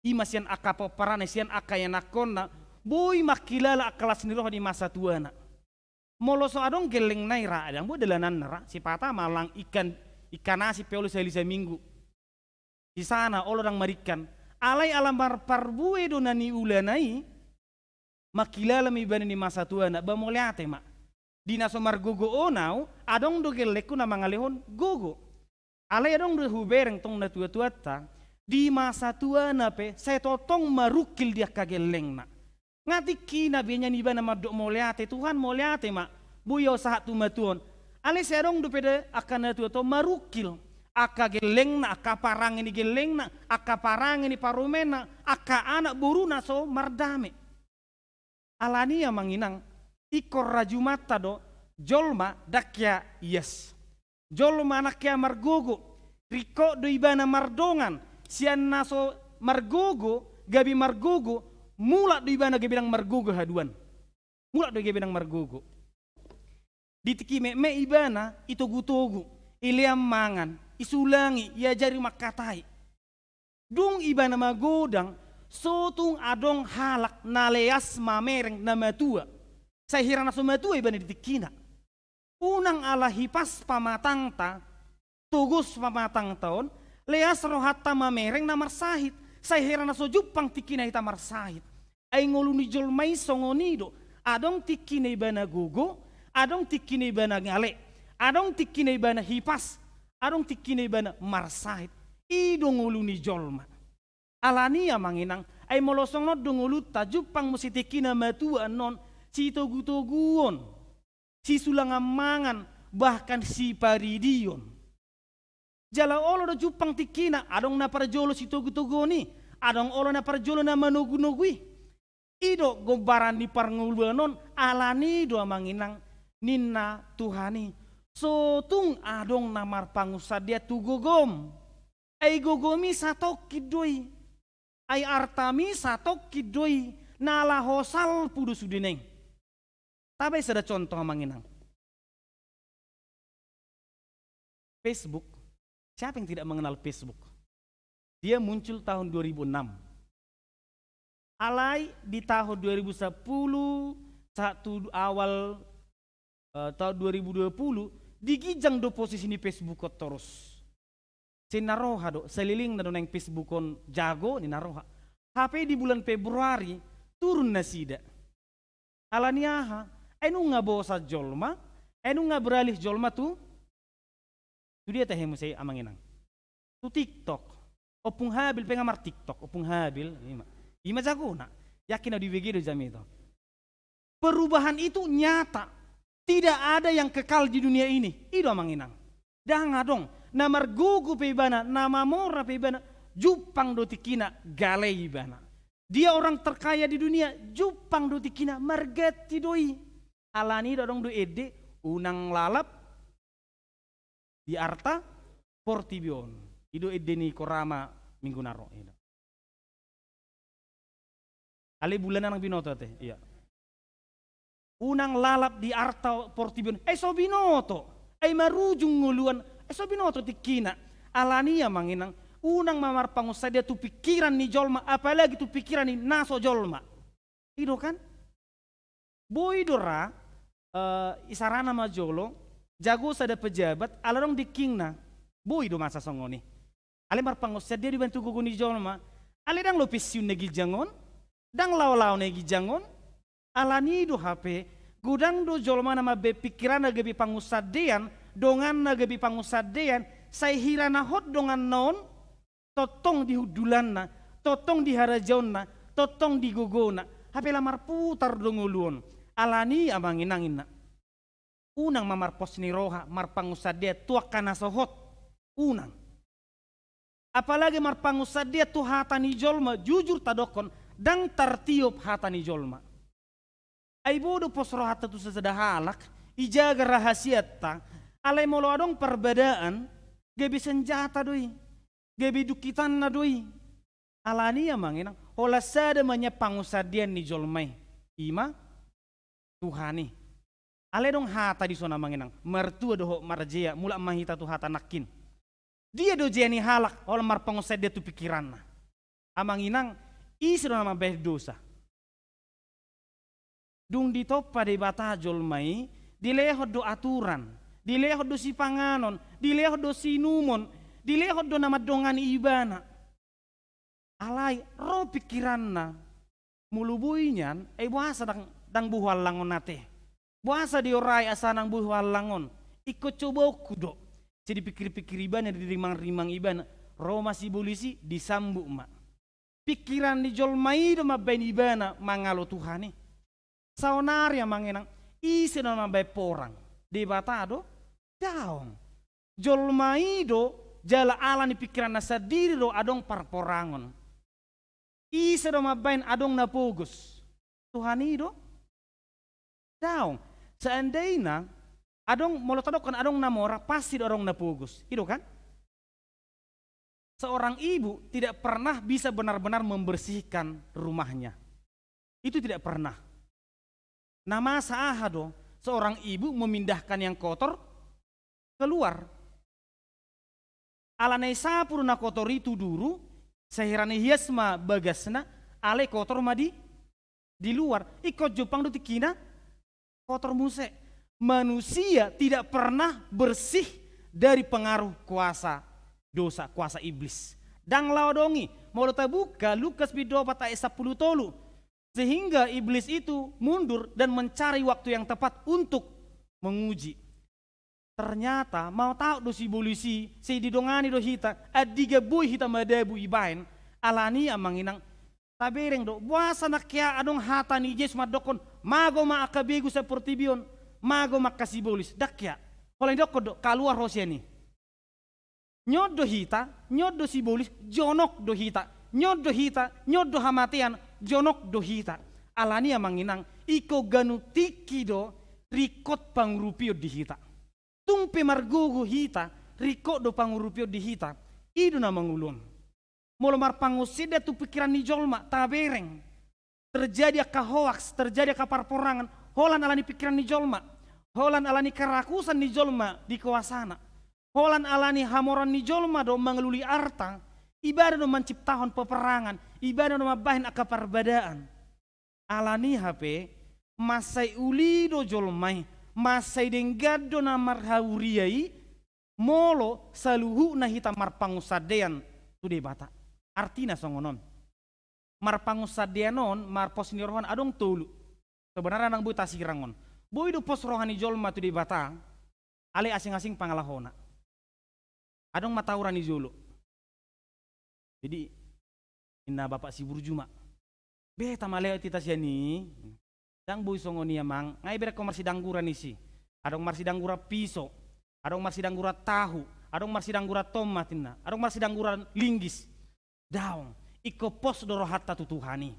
imasian akapo parane sian akayanakonna boy makilala akalas niroh di masa tuana. Molo so adong geleng naira adang bu delanan nara si pata malang ikan nasi peolu selisa minggu di sana orang marikan alai alamar parbue do nani ulanai makilala mi ibana ni masa tua na bamoleate mak. Dina somar gogo onau adong do geleku na mangalehon gogo. Ale adong do hubereng tong na tua-tua ta di masa tua na pe saya totong marukil dia kageleng na. Ngati kina benya ni ibana madok moleate Tuhan moleate mak. Buyo sahat tumatuon. Ale saya adong do pede akan na tua to marukil. Aka geleng na, aka parang ini geleng na, aka parang ini parumen na, aka anak buru na so mardame. Alania manginang ikor raju mata do jolma dakya yes. Jolma anakya margogo riko do ibana mardongan sian naso margogo gabi margogo mula do ibana gabi nang margogo haduan. Mula do gabi nang margogo. Ditiki me ibana itogu-togu iliam mangan isulangi ia jari makatai. Dung ibana magodang sotung adong halak naleas mamereng nama tua. Saya hirana soma tua ibana ditikina. Unang ala hipas pamatang ta, tugus pamatang taon, leas rohata mamereng namar sahit. Saya hirana so jupang tikina ita marsahit. Ay ngoluni jolmai songonido, adong tikina ibana gugu, adong tikina ibana ngale, adong tikina ibana hipas, adong tikina ibana marsahit. Idong ngoluni jolma. Alania manginang ay molosong not dongulu tajupang musitikina matua non si togu-toguon si sulangamangan bahkan si paridion jala olo do jupang tikina adong na parjolo si togu-togoni adong olo na parjolo na manugu-nugui ido gobaran di parnguluanon alani do manginang ninna Tuhani sotung adong namar pangusadia tugogom ay gogomi satok kidoi ay artami satok kidoi nala hosal pudu sudineng. Tapi ada contoh manginang. Facebook. Siapa yang tidak mengenal Facebook? Dia muncul tahun 2006. Alai di tahun 2010 satu awal tahun 2020 digijang do posisi ni Facebook terus. Sinaroha do seliling na do nang Facebookon jago ni naroha. HP di bulan Februari turun na sida. Alaniaha, enu nga bosa jolma, enu nga beralih jolma tu dia teh musay amanginang. Tu TikTok. Opung habil pengamar TikTok, opung habil ima jago na. Yakin na di do jam itu. Perubahan itu nyata. Tidak ada yang kekal di dunia ini. Itu amanginang. Danga dong. Namar gugu peibana, nama mora peibana, jupang do tikina gale ibana. Dia orang terkaya di dunia, jupang do tikina margati doi. Alani dodong do ede, unang lalap di arta portibion. Ido ede ni korama minggu naro. Ale bulan nang binoto teh, iya. Unang lalap di arta portibion, so binoto, marujung nguluan. So binoto tikina alania manginang unang mamar pangusah dia tu pikiran ni jolma apalagi tu pikiran ni naso jolma itu kan boy dora isarana majolo jago sada pejabat alarong dikingna boy do masa songoni ale mar pangusah dia dibantu gugu ni jolma ale dang lo pisiun negi jangon dang law negi jangon alani do HP gudang do jolma nama be pikiran gebi pangusah dian dongan nagabi pangusadean say hirana hot dongan non totong di hudulan na totong di harajaon na totong di gogona hape lamar putar donguluon alani amanginangin na unang mamarpos ni roha mar pangusadea tuak kana sohot unang apalagi mar pangusadea tu hata ni jolma jujur tadokon dang tartiup hata ni jolma ay bodo pos rohata tu seseda halak ijaga rahasiat ta alai molo adong perbedaan gebi senjata doi gebi dukitan na doi alani ya manginang hola sada manya pangusadian ni jolmai ima Tuhani ale dong hata di sona manginang mertua doho marjea mula mahita tu hata nakin dia do jeni halak hola mar pangusadia tu pikiran na amanginang isi do nama beh dosa dung ditoppa de bata jolmai dilehot do aturan dilehot do si panganon, dilehot do si numon, dilehot do nama dongan ibana. Alai ro pikiranna mulubuinyan buasa dang buhal langon nate. Buasa diorai asa nang buhal langon. Ikut coba kudo. Jadi pikir-pikir iban di rimang-rimang iban Roma si polisi disambuk mak. Pikiran di jolmai do mabain ibana mangalo Tuhani. Saonar yang mangenang isi do mabai porang. Di batado daong. Jolmai do jala ala ni pikiran nasa diri do adong parporangon. Isi do mabain adong napogus. Tuhani do daong. Seandainya adong molotodok kan adong namora pasti do adong napogus. Itu kan? Seorang ibu tidak pernah bisa benar-benar membersihkan rumahnya. Itu tidak pernah. Nama saahado seorang ibu memindahkan yang kotor keluar. Alanai sapur na kotor itu dulu, sehirane hiasma bagasna ale kotor madi di luar. Ikut Jepang do tikina kotor muse. Manusia tidak pernah bersih dari pengaruh kuasa dosa, kuasa iblis. Dang laodongi, mau buka Lukas 24 ayat 10 tolu. Sehingga iblis itu mundur dan mencari waktu yang tepat untuk menguji. Ternyata mau tahu dosi polisi, si didongani do hita, adiga boy hita madabu ibain, alani amanginang tabereng do, buasa nakya adong hata ni Yesus madokon, mago maakabegu seperti bion, mago makasih bolis, dakya. Kalau dokon do, kaluar rosiani. Nyodo hita, nyodo si bolis, jonok do hita, nyodo hita, nyodo hamatian, jonok do hita. Alani amanginang, iko ganu tiki do, rikot pangrupio di hita. Tumpe margugu hita, rikot do pangrupio di hita, idu na mangulun. Molomar pangusida tu pikiran ni jolma, tabereng. Terjadi aka hoaks, terjadi aka parporangan, holan alani pikiran ni jolma, holan alani kerakusan ni jolma di kuasana. Holan alani hamoran ni jolma do mengeluli arta, ibadah do menciptakan peperangan, ibadah do mabahin aka perbedaan. Alani HP, masai uli do jolmai, masai denggado na marhauriai, molo saluhu na hita marpangusadean tu de bata. Artina songonon. Marpangusadeanon, marpos nirohan adong tulu. Sebenarnya nang buta sirangon. Boy do pos rohani jolma tu de bata, ale asing-asing pangalahona. Adong matauran ni Zolo. Jadi inna bapak si burjuma. Beta maleo tita siani. Dang boy songoni amang. Ngai bere komar sidanggura nisi. Adong mar sidanggura piso. Adong mar sidanggura tahu. Adong mar sidanggura tomatina. Adong mar sidanggura linggis. Daong. Iko pos doro hatta tu Tuhani.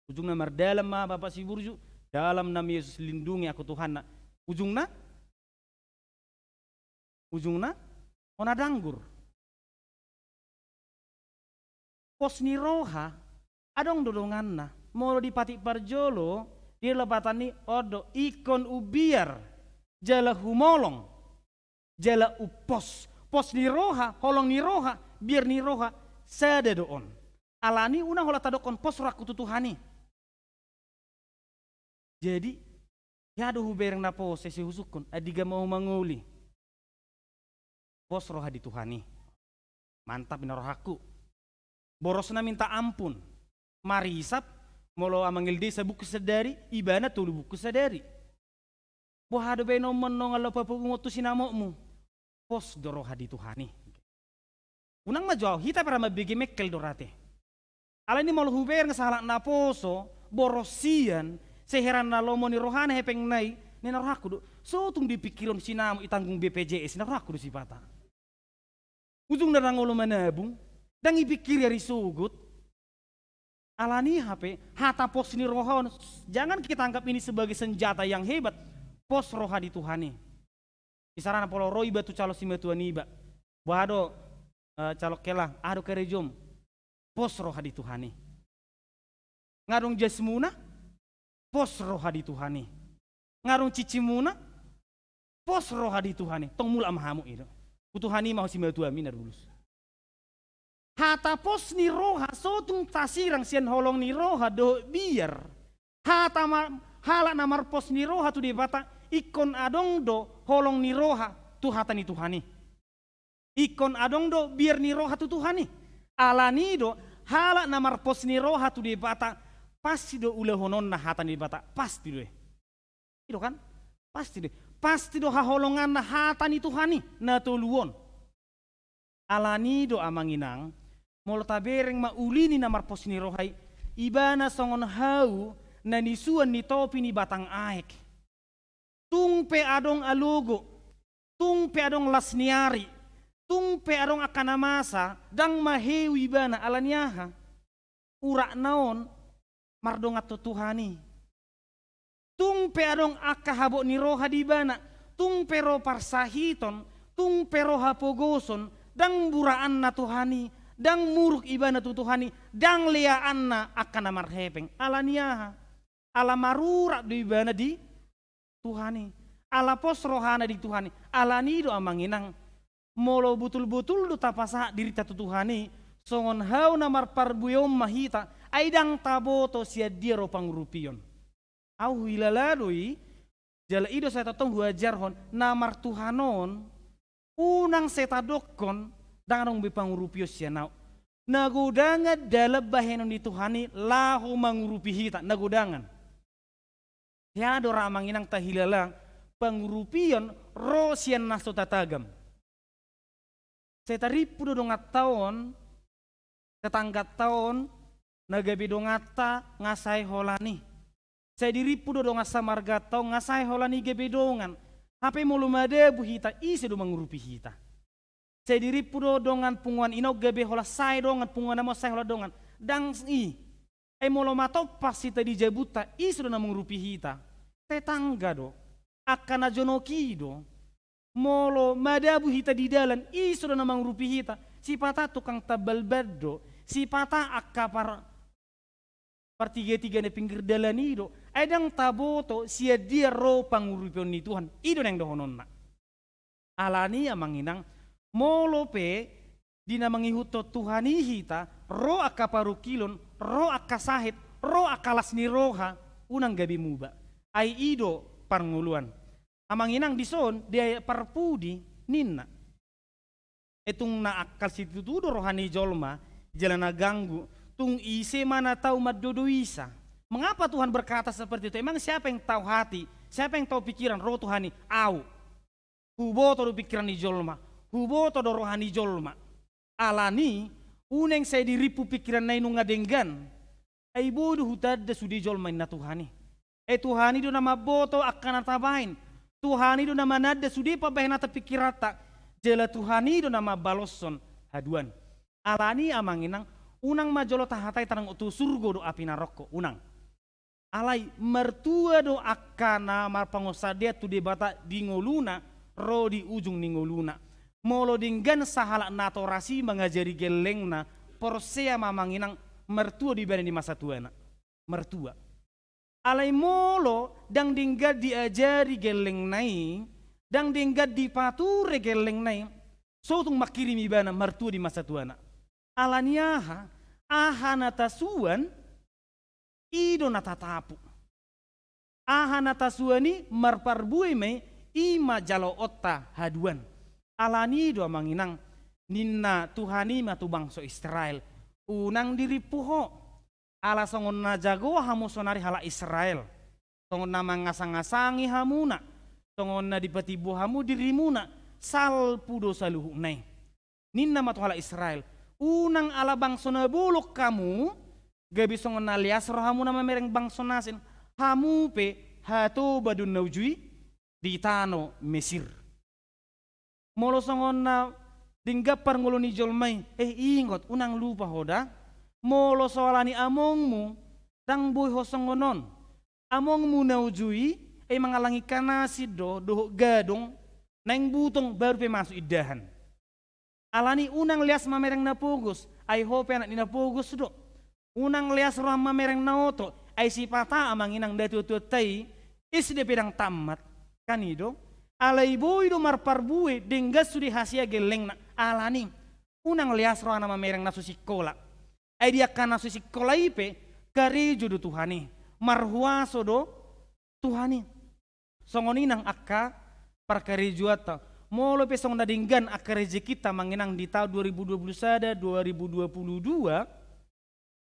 Ujungna mar dalam ma bapak si burju. Dalam nama Yesus lindungi aku Tuhan. Ujungna ona danggur. Pos ni roha adong dodonganna molo dipati parjolo dia lebatan ni odo ikon ubiar jala humolong jala upos pos ni roha holong ni roha biar ni roha sada doon alani una hola tadokon pos raku Tuhani. Jadi ya do hubereng na pos sesi husukon adiga mau manguli pos roha di Tuhani. Mantap ina rohaku. Borosna minta ampun. Marisap molo amangil desa buku sadari, ibana tulu buku sadari. Bohado be no menong alo papungotu sinamokmu. Pos doroha di Tuhani. Unang majo hita para mabigi mekkel dorate. Ala ini molo huber ngesahalak na poso, borosian, seheran na lomo ni rohana hepeng nai, nina rohaku do. So tung dipikiron sinamu itanggung BPJS, nina rohaku do sipata. Ujung darang ulo manabung, dan ipikir dari sugut. Alani HP, hata pos ni roha, jangan kita anggap ini sebagai senjata yang hebat. Pos roha di Tuhani. Kisarana polo roi batu calo si metuan iba. Wado calok kelang, ado kerejom. Pos roha di Tuhani. Ngarung jasmuna, pos roha di Tuhani. Ngarung cicimuna, pos roha di Tuhani. Tong mula mahamu itu. Kutuhani mau si metua minar bulus. Hata pos ni roha sotung tasirang sian holong ni roha do biar. Hata halak namar pos ni roha tu di bata ikon adong do holong ni roha tu hata ni Tuhani. Ikon adong do biar ni roha tu Tuhani. Alani do halak namar pos ni roha tu di bata pasti do ule honon na hatan di bata, pasti do. Itu kan? Pasti do. Pasti do haholongan na hatan itu hani na tuluon. Alani do amanginang molo tabereng maulini na marpos ni rohai ibana songon hau na nisuan ni topi ni batang aek. Tung pe adong alogo, tung pe adong lasniari, tung pe adong akanamasa dang mahewi ibana alaniaha. Urak naon mardongat to Tuhani. Tung pe adong akahabo ni roha di bana, tung pero parsahiton, tung pero hapogoson, dang buraan na Tuhani, dang muruk ibana tu Tuhani, dang leaan na akan marhepeng. Alaniaha, ala marura di ibana di Tuhani, ala pos rohana di Tuhani, alani do amanginang, molo butul-butul do tapasa diri tu Tuhani, songon hau na marparbuyom mahita, aidang taboto sia dia ro pangrupion. Au hilaladoi jala ido saya tatong huajarhon namar Tuhanon unang setadokon dangarong bipangurupio sia nau. Nagudangan dalam bahenon di Tuhani lahu mangurupi hita nagudangan. Ya dora manginang tahilalang pangurupion ro sian naso tatagam. Setaripu do dongat taon tetangga tahun nagabi dongata ngasai holani. Saya diripu do ngasa marga tau ngasai holani gebedongan. Hape mulu made buhita isi do mengurupi hita. Saya diripu do dongan punguan inau gebe hola sai dongan punguan namo sai hola dongan. Dang i. Molo mato pasti tadi jabuta isi do na mengurupi hita. Tetangga do akan ajonoki do. Molo madabu hita di dalan isi do na mengurupi hita. Si pata tukang tabal berdo, si pata akapar partiga-tiga na pinggir dalan ido, adang taboto sia dia ro pangurupion ni Tuhan, ido nang dohonon na. Alani amanginang molo pe dina mangihuto Tuhani hita, ro akaparukilon, ro akasahit, ro akalas ni roha, unang gabi muba. Ay ido parnguluan. Amanginang dison dia parpudi ninna. Etong naakal situ tudo rohani jolma jalan naganggu tung ise mana tahu madodoisa. Mengapa Tuhan berkata seperti itu? Emang siapa yang tahu hati? Siapa yang tahu pikiran roh Tuhani? Au. Huboto do pikiran ni jolma, huboto do rohani jolma. Alani uneng saya diripu pikiran na inung ngadenggan. Ay bodo hutad da sudi jolma na Tuhani. Tuhani do nama boto akan atabain. Tuhani do nama nada sudi pabahin ata pikirata. Jela Tuhani do nama baloson haduan. Alani amanginang unang majolo tahatai tanang utu surgo do api naroko unang. Alai mertua do akana marpangosadia tu debata di ngoluna ro di ujung ni ngoluna. Molo dinggan sahala natorasi mengajari gelengna porsea mamanginang mertua di bani di masa tuana. Mertua. Alai molo dang dingga diajari geleng nai dang dinggat dipature geleng nai sotung makirim ibana mertua di masa tuana. Alaniaha ahana tasuan ido natatapu. Ahana tasuani marparbui me ima jalo otta haduan. Alani do manginang ninna Tuhani matu bangso Israel unang diri puho ala songon na jago hamu sonari hala Israel songon nama ngasang-ngasangi hamuna songon na dipatibu hamu dirimuna salpudo saluhu nai ninna matu hala Israel unang ala bangso na buluk kamu gabi songon na lias roh hamu nama mereng bangso nasin hamu pe hato badun naujui di tano Mesir molo songon na dinggapar nguluni jolmai ingot unang lupa hoda molo soalani amongmu dang boy hosongonon amongmu naujui mangalangi kanasid do gadong nang butong baru pe masuk idahan. Alani unang lias mamereng na pugos ay hope anak ni na pugos do. Unang lias roh mamereng na oto ay si pata amanginang datu-tutai isi de pedang tamat kanido. Alai boy do marparbue denggas sudi hasia geleng na alani unang lias roh na mamereng na susikola. Ay dia kana susikola ipe karejo do Tuhani marhuaso do Tuhani. Songoninang akka parkarejuata molo pesong nadinggan akka rezeki kita manginang di tahun 2021 2022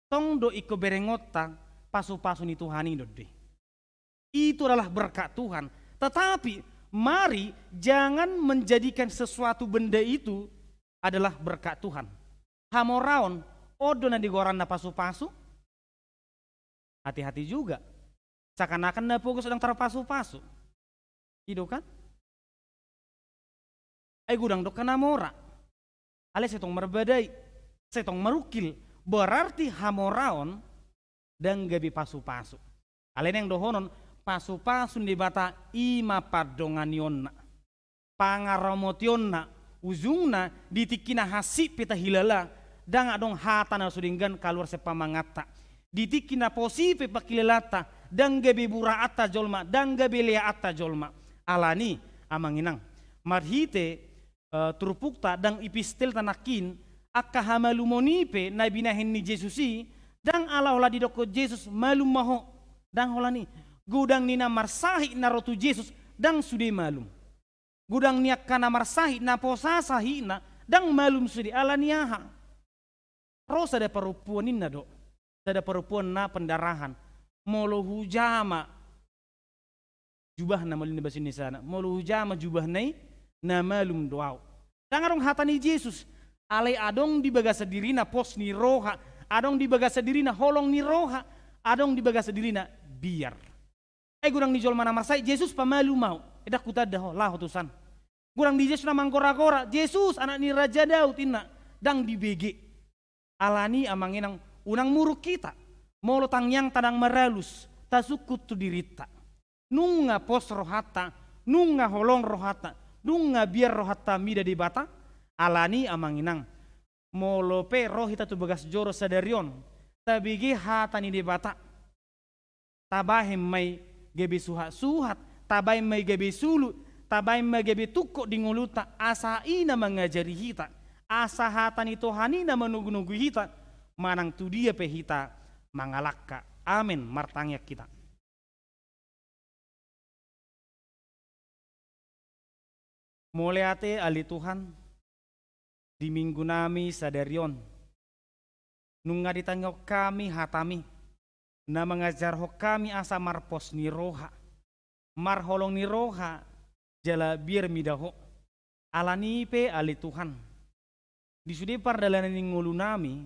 tong do iko berengota pasu-pasu ni Tuhan ini deh. Itu adalah berkat Tuhan. Tetapi mari jangan menjadikan sesuatu benda itu adalah berkat Tuhan. Hamoraon odo na digoran na pasu-pasu. Hati-hati juga. Seakan-akan na pogo sedang terpasu-pasu. Itu kan? Ay gudang do kanamora. Ale setong merbadai, setong merukil. Berarti hamoraon dan gabi pasu-pasu. Ale yang dohonon pasu-pasu di bata ima padonganionna. Pangaromotionna. Ujungna ditikina hasip pita hilala. Dan adong hatana sudinggan keluar sepamangata. Ditikina posipe pakilelata. Dan gabi buraata jolma. Dan gabi leata jolma. Alani amanginang. Marhite turupukta dan ipistel tanakin akka hamalumonipe na binahin ni Jesusi dan ala di doko Jesus malum maho dan holani gudang nina marsahi na rotu Jesus dan sudah malum gudang niak kana marsahi na posasahi na dan malum sudah ala niaha rosa ada perempuan inna do ada perempuan na pendarahan molo hujama jubah na malin bahasa ini sana molo hujama jubah nai na malum doau. Dan arong hatani Yesus, alay adong di bagasa dirina pos ni roha, adong di bagasa dirina holong ni roha, adong di bagasa dirina biar. Gurang ni jol mana marsai, Yesus pamalu mau, edak kutad dah lah utusan. Gurang di Yesus namang kora-kora, Yesus anak ni Raja Daud ina, dang di BG. Alani amanginang unang muruk kita, molo tangyang tadang maralus, tasukut tu dirita. Nunga pos rohata, nunga holong rohata. Nunga biar rohata mida di bata alani amanginang molope rohita tu bagas joro sadarion tabigi hatani di bata tabahem mai gebe suhat tabahem mai gebe sulu tabahem mai gebe tukko di nguluta asa ina mengajari hita asa hatani tohanina menunggu-nunggu hita manang tu dia pe hita mangalakka amin martangyak kita. Mulai ate ali Tuhan di minggu nami sadarion nunga ditangok kami hatami na mengajar ho kami asa marpos ni roha marholong ni roha jala biar midaho alani pe ali Tuhan di sudi pardalanan ni ngulu nami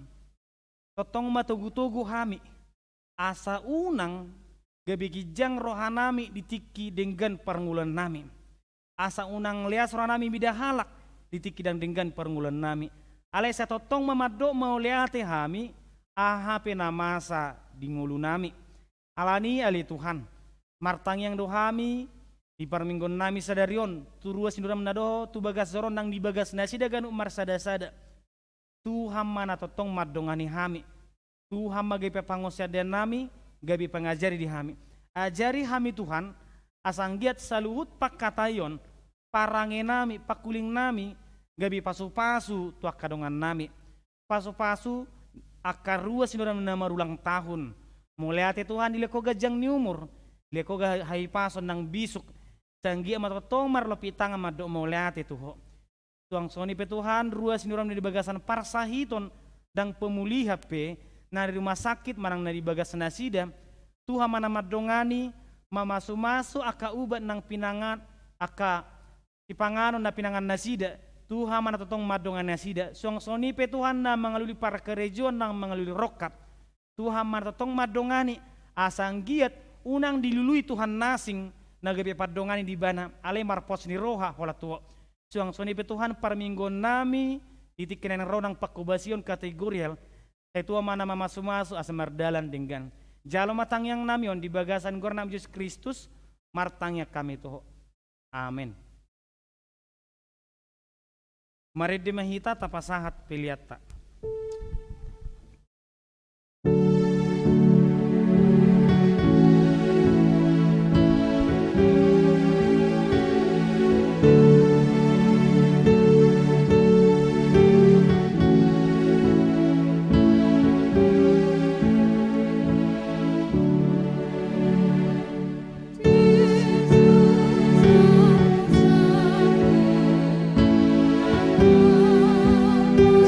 totong matugu-tugu hami asa unang gabigijang rohanami ditiki dengan permulan nami asa unang lias rohanami bidahalak ditiki dan dengan permulan nami alai satotong mamado mau liate hami aha penamasa di ngulu nami alani ali Tuhan martang yang dohami di parminggon nami sadarion turua sindura menado tu bagas zoron nang di bagas nasida ganu umar sada-sada Tuhan mana totong madongani hami Tuhan magai pepangosya dan nami gabi pengajari di hami ajari hami Tuhan asang giat saluhut pak katayon parange nami pakuling nami gabi pasu-pasu tuak kadongan nami pasu-pasu akar rua sinura nama ulang tahun mulai ate Tuhan dileko gajang ni umur leko ga hai pason nang bisuk canggi amat tomar lopitang amat do mulai ate tuho tuang soni pe Tuhan rua sinura di bagasan parsahiton dang pemulih pe na di rumah sakit manang na di bagas nasida Tuhan mana madongani mamasu-masu aka ubat nang pinangan aka ipanganon na pinangan nasida Tuhan mana totong madongan nasida song soni pe Tuhan na mengaluli para kerejon nang mengaluli rokat Tuhan mana totong madongani asang giat unang dilului Tuhan nasing nagabi padongani di bana ale marpos ni roha hola tuo song soni pe Tuhan parminggon nami titikinan ronang pakubasion kategorial Tuhan mana mamasu-masu asa mardalan dengan jalo matang yang namion di bagasan gornam Yesus Kristus martangnya kami tuh amin. Mari dimahita tapasahat piliata.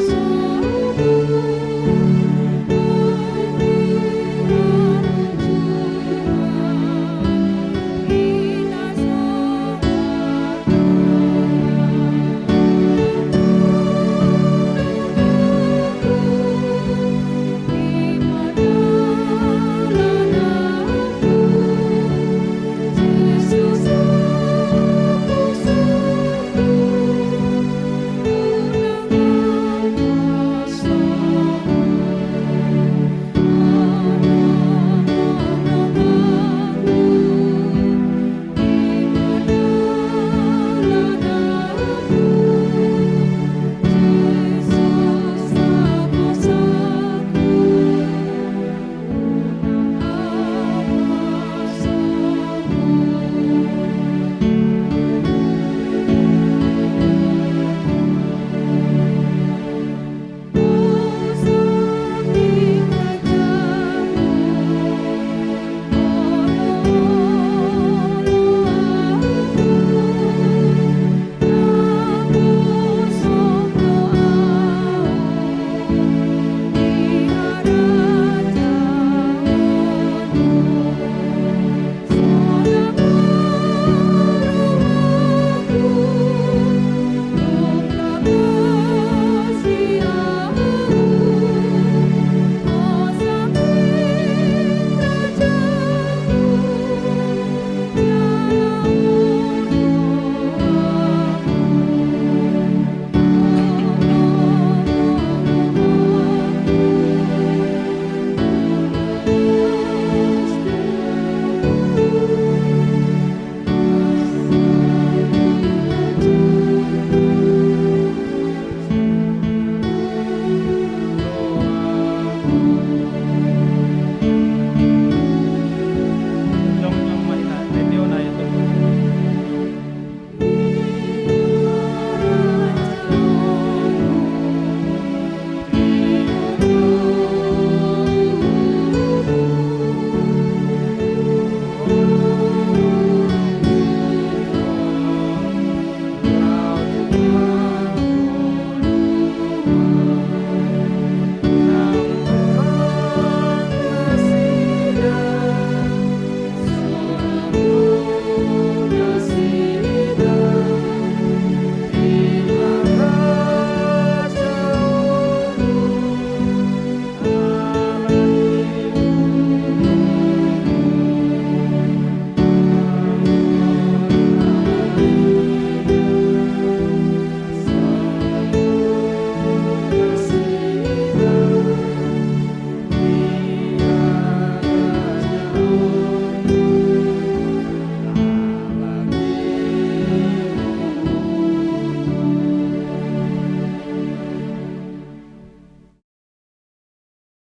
So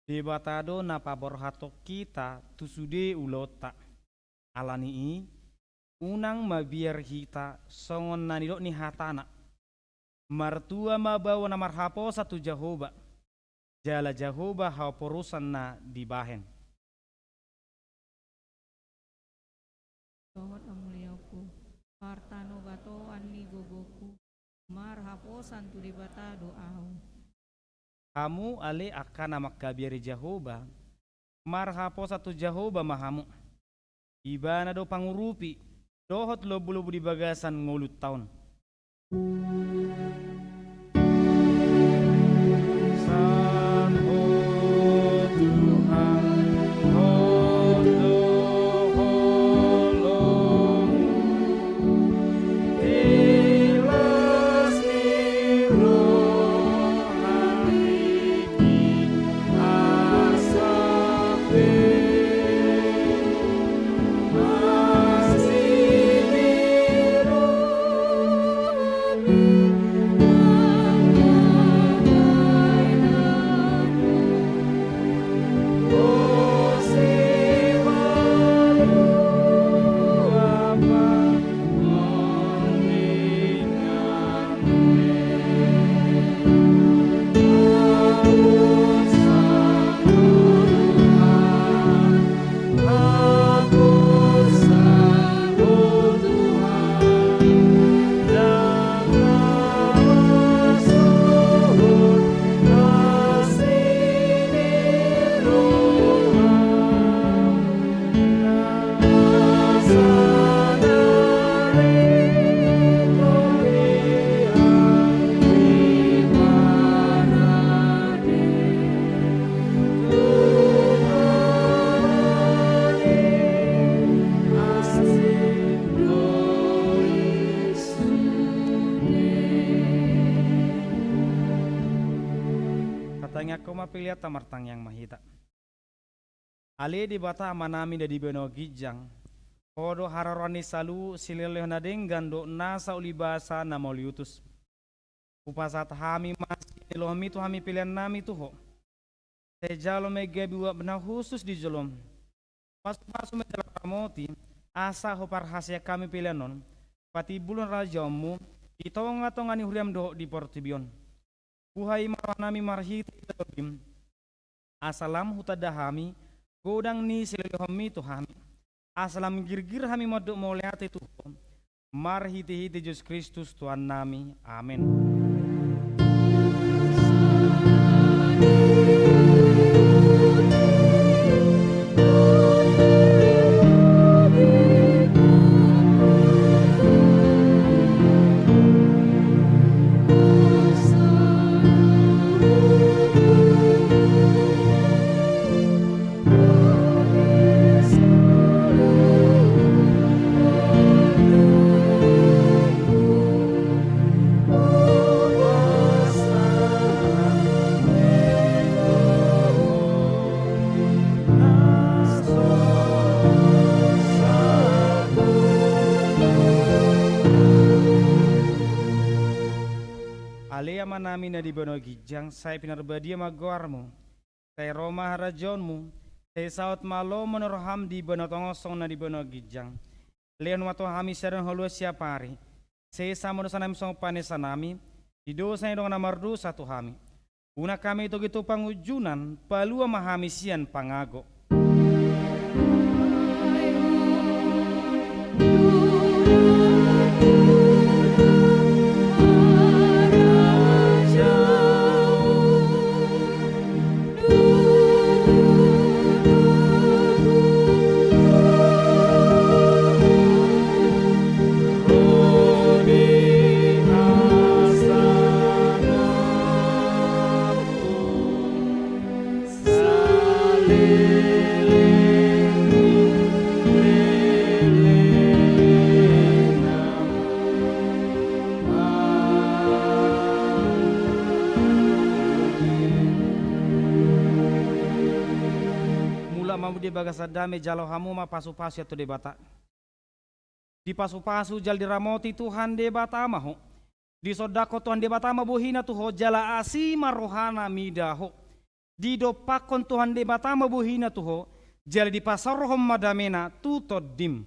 Di batado na paborhato kita tusude ulota. Alani i unang mabiar hita songon nanidok ni hatana. Martua mabawa na marhapo satu Jehovah. Jala Jehovah hau porusan na dibahen. Sohot amuliaku, partano bato ani gogoku, marhaposan tu di bata doau. Kamu ale akan amak kabiari Jehovah. Marhapo satu Jehovah mahamu. Ibana do pangurupi. Dohot lo bulu di bagasan ngulut tahun. Katanya kau mapiliat tamartang yang mahita. Ale di bata manami da di beno gijang. Kodo hararani salu silele na denggan do nasa ulibasa na moliutus. Upasat hami masih elohmi tu hami pilihan nami tu ho. Sejalo me gebi wa bena khusus di jolom. Pas-pasu me dalam ramoti asa ho parhasia kami pilihan non. Pati bulun rajamu itonga-tongani huriam do di portibion. Kuhai marwanami marhiti lebim asalam hutada hami godang ni silehommi tu hami asalam girgir hami modok moliate tu marhiti hiti Yesus Kristus Tuhan nami amin. Alea manami na di beno gijang saya pinarbadia magwarmu saya Roma harajonmu saya saut malo menorham di beno tongosong na di beno gijang leon wato hami seren holua siapari saya sama dosanami song panesanami di dosa dong namardu satu hami una kami itu gitu pangujunan palua mahami sian pangago. Di bagasadame jalo hamu ma pasu-pasu atau debata. Di pasu-pasu jal diramoti Tuhan debata maho. Di sodako Tuhan debata ma bohina tuho jala asima rohana midaho. di dopakon Tuhan de batama buhina tuho jali di pasar rohom madamena tu todim.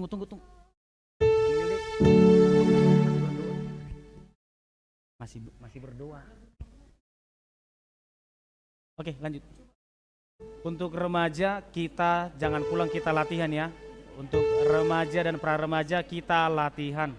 Tunggu. Masih berdoa. Oke, lanjut. Untuk remaja kita jangan pulang, kita latihan ya. Untuk remaja dan pra-remaja kita latihan.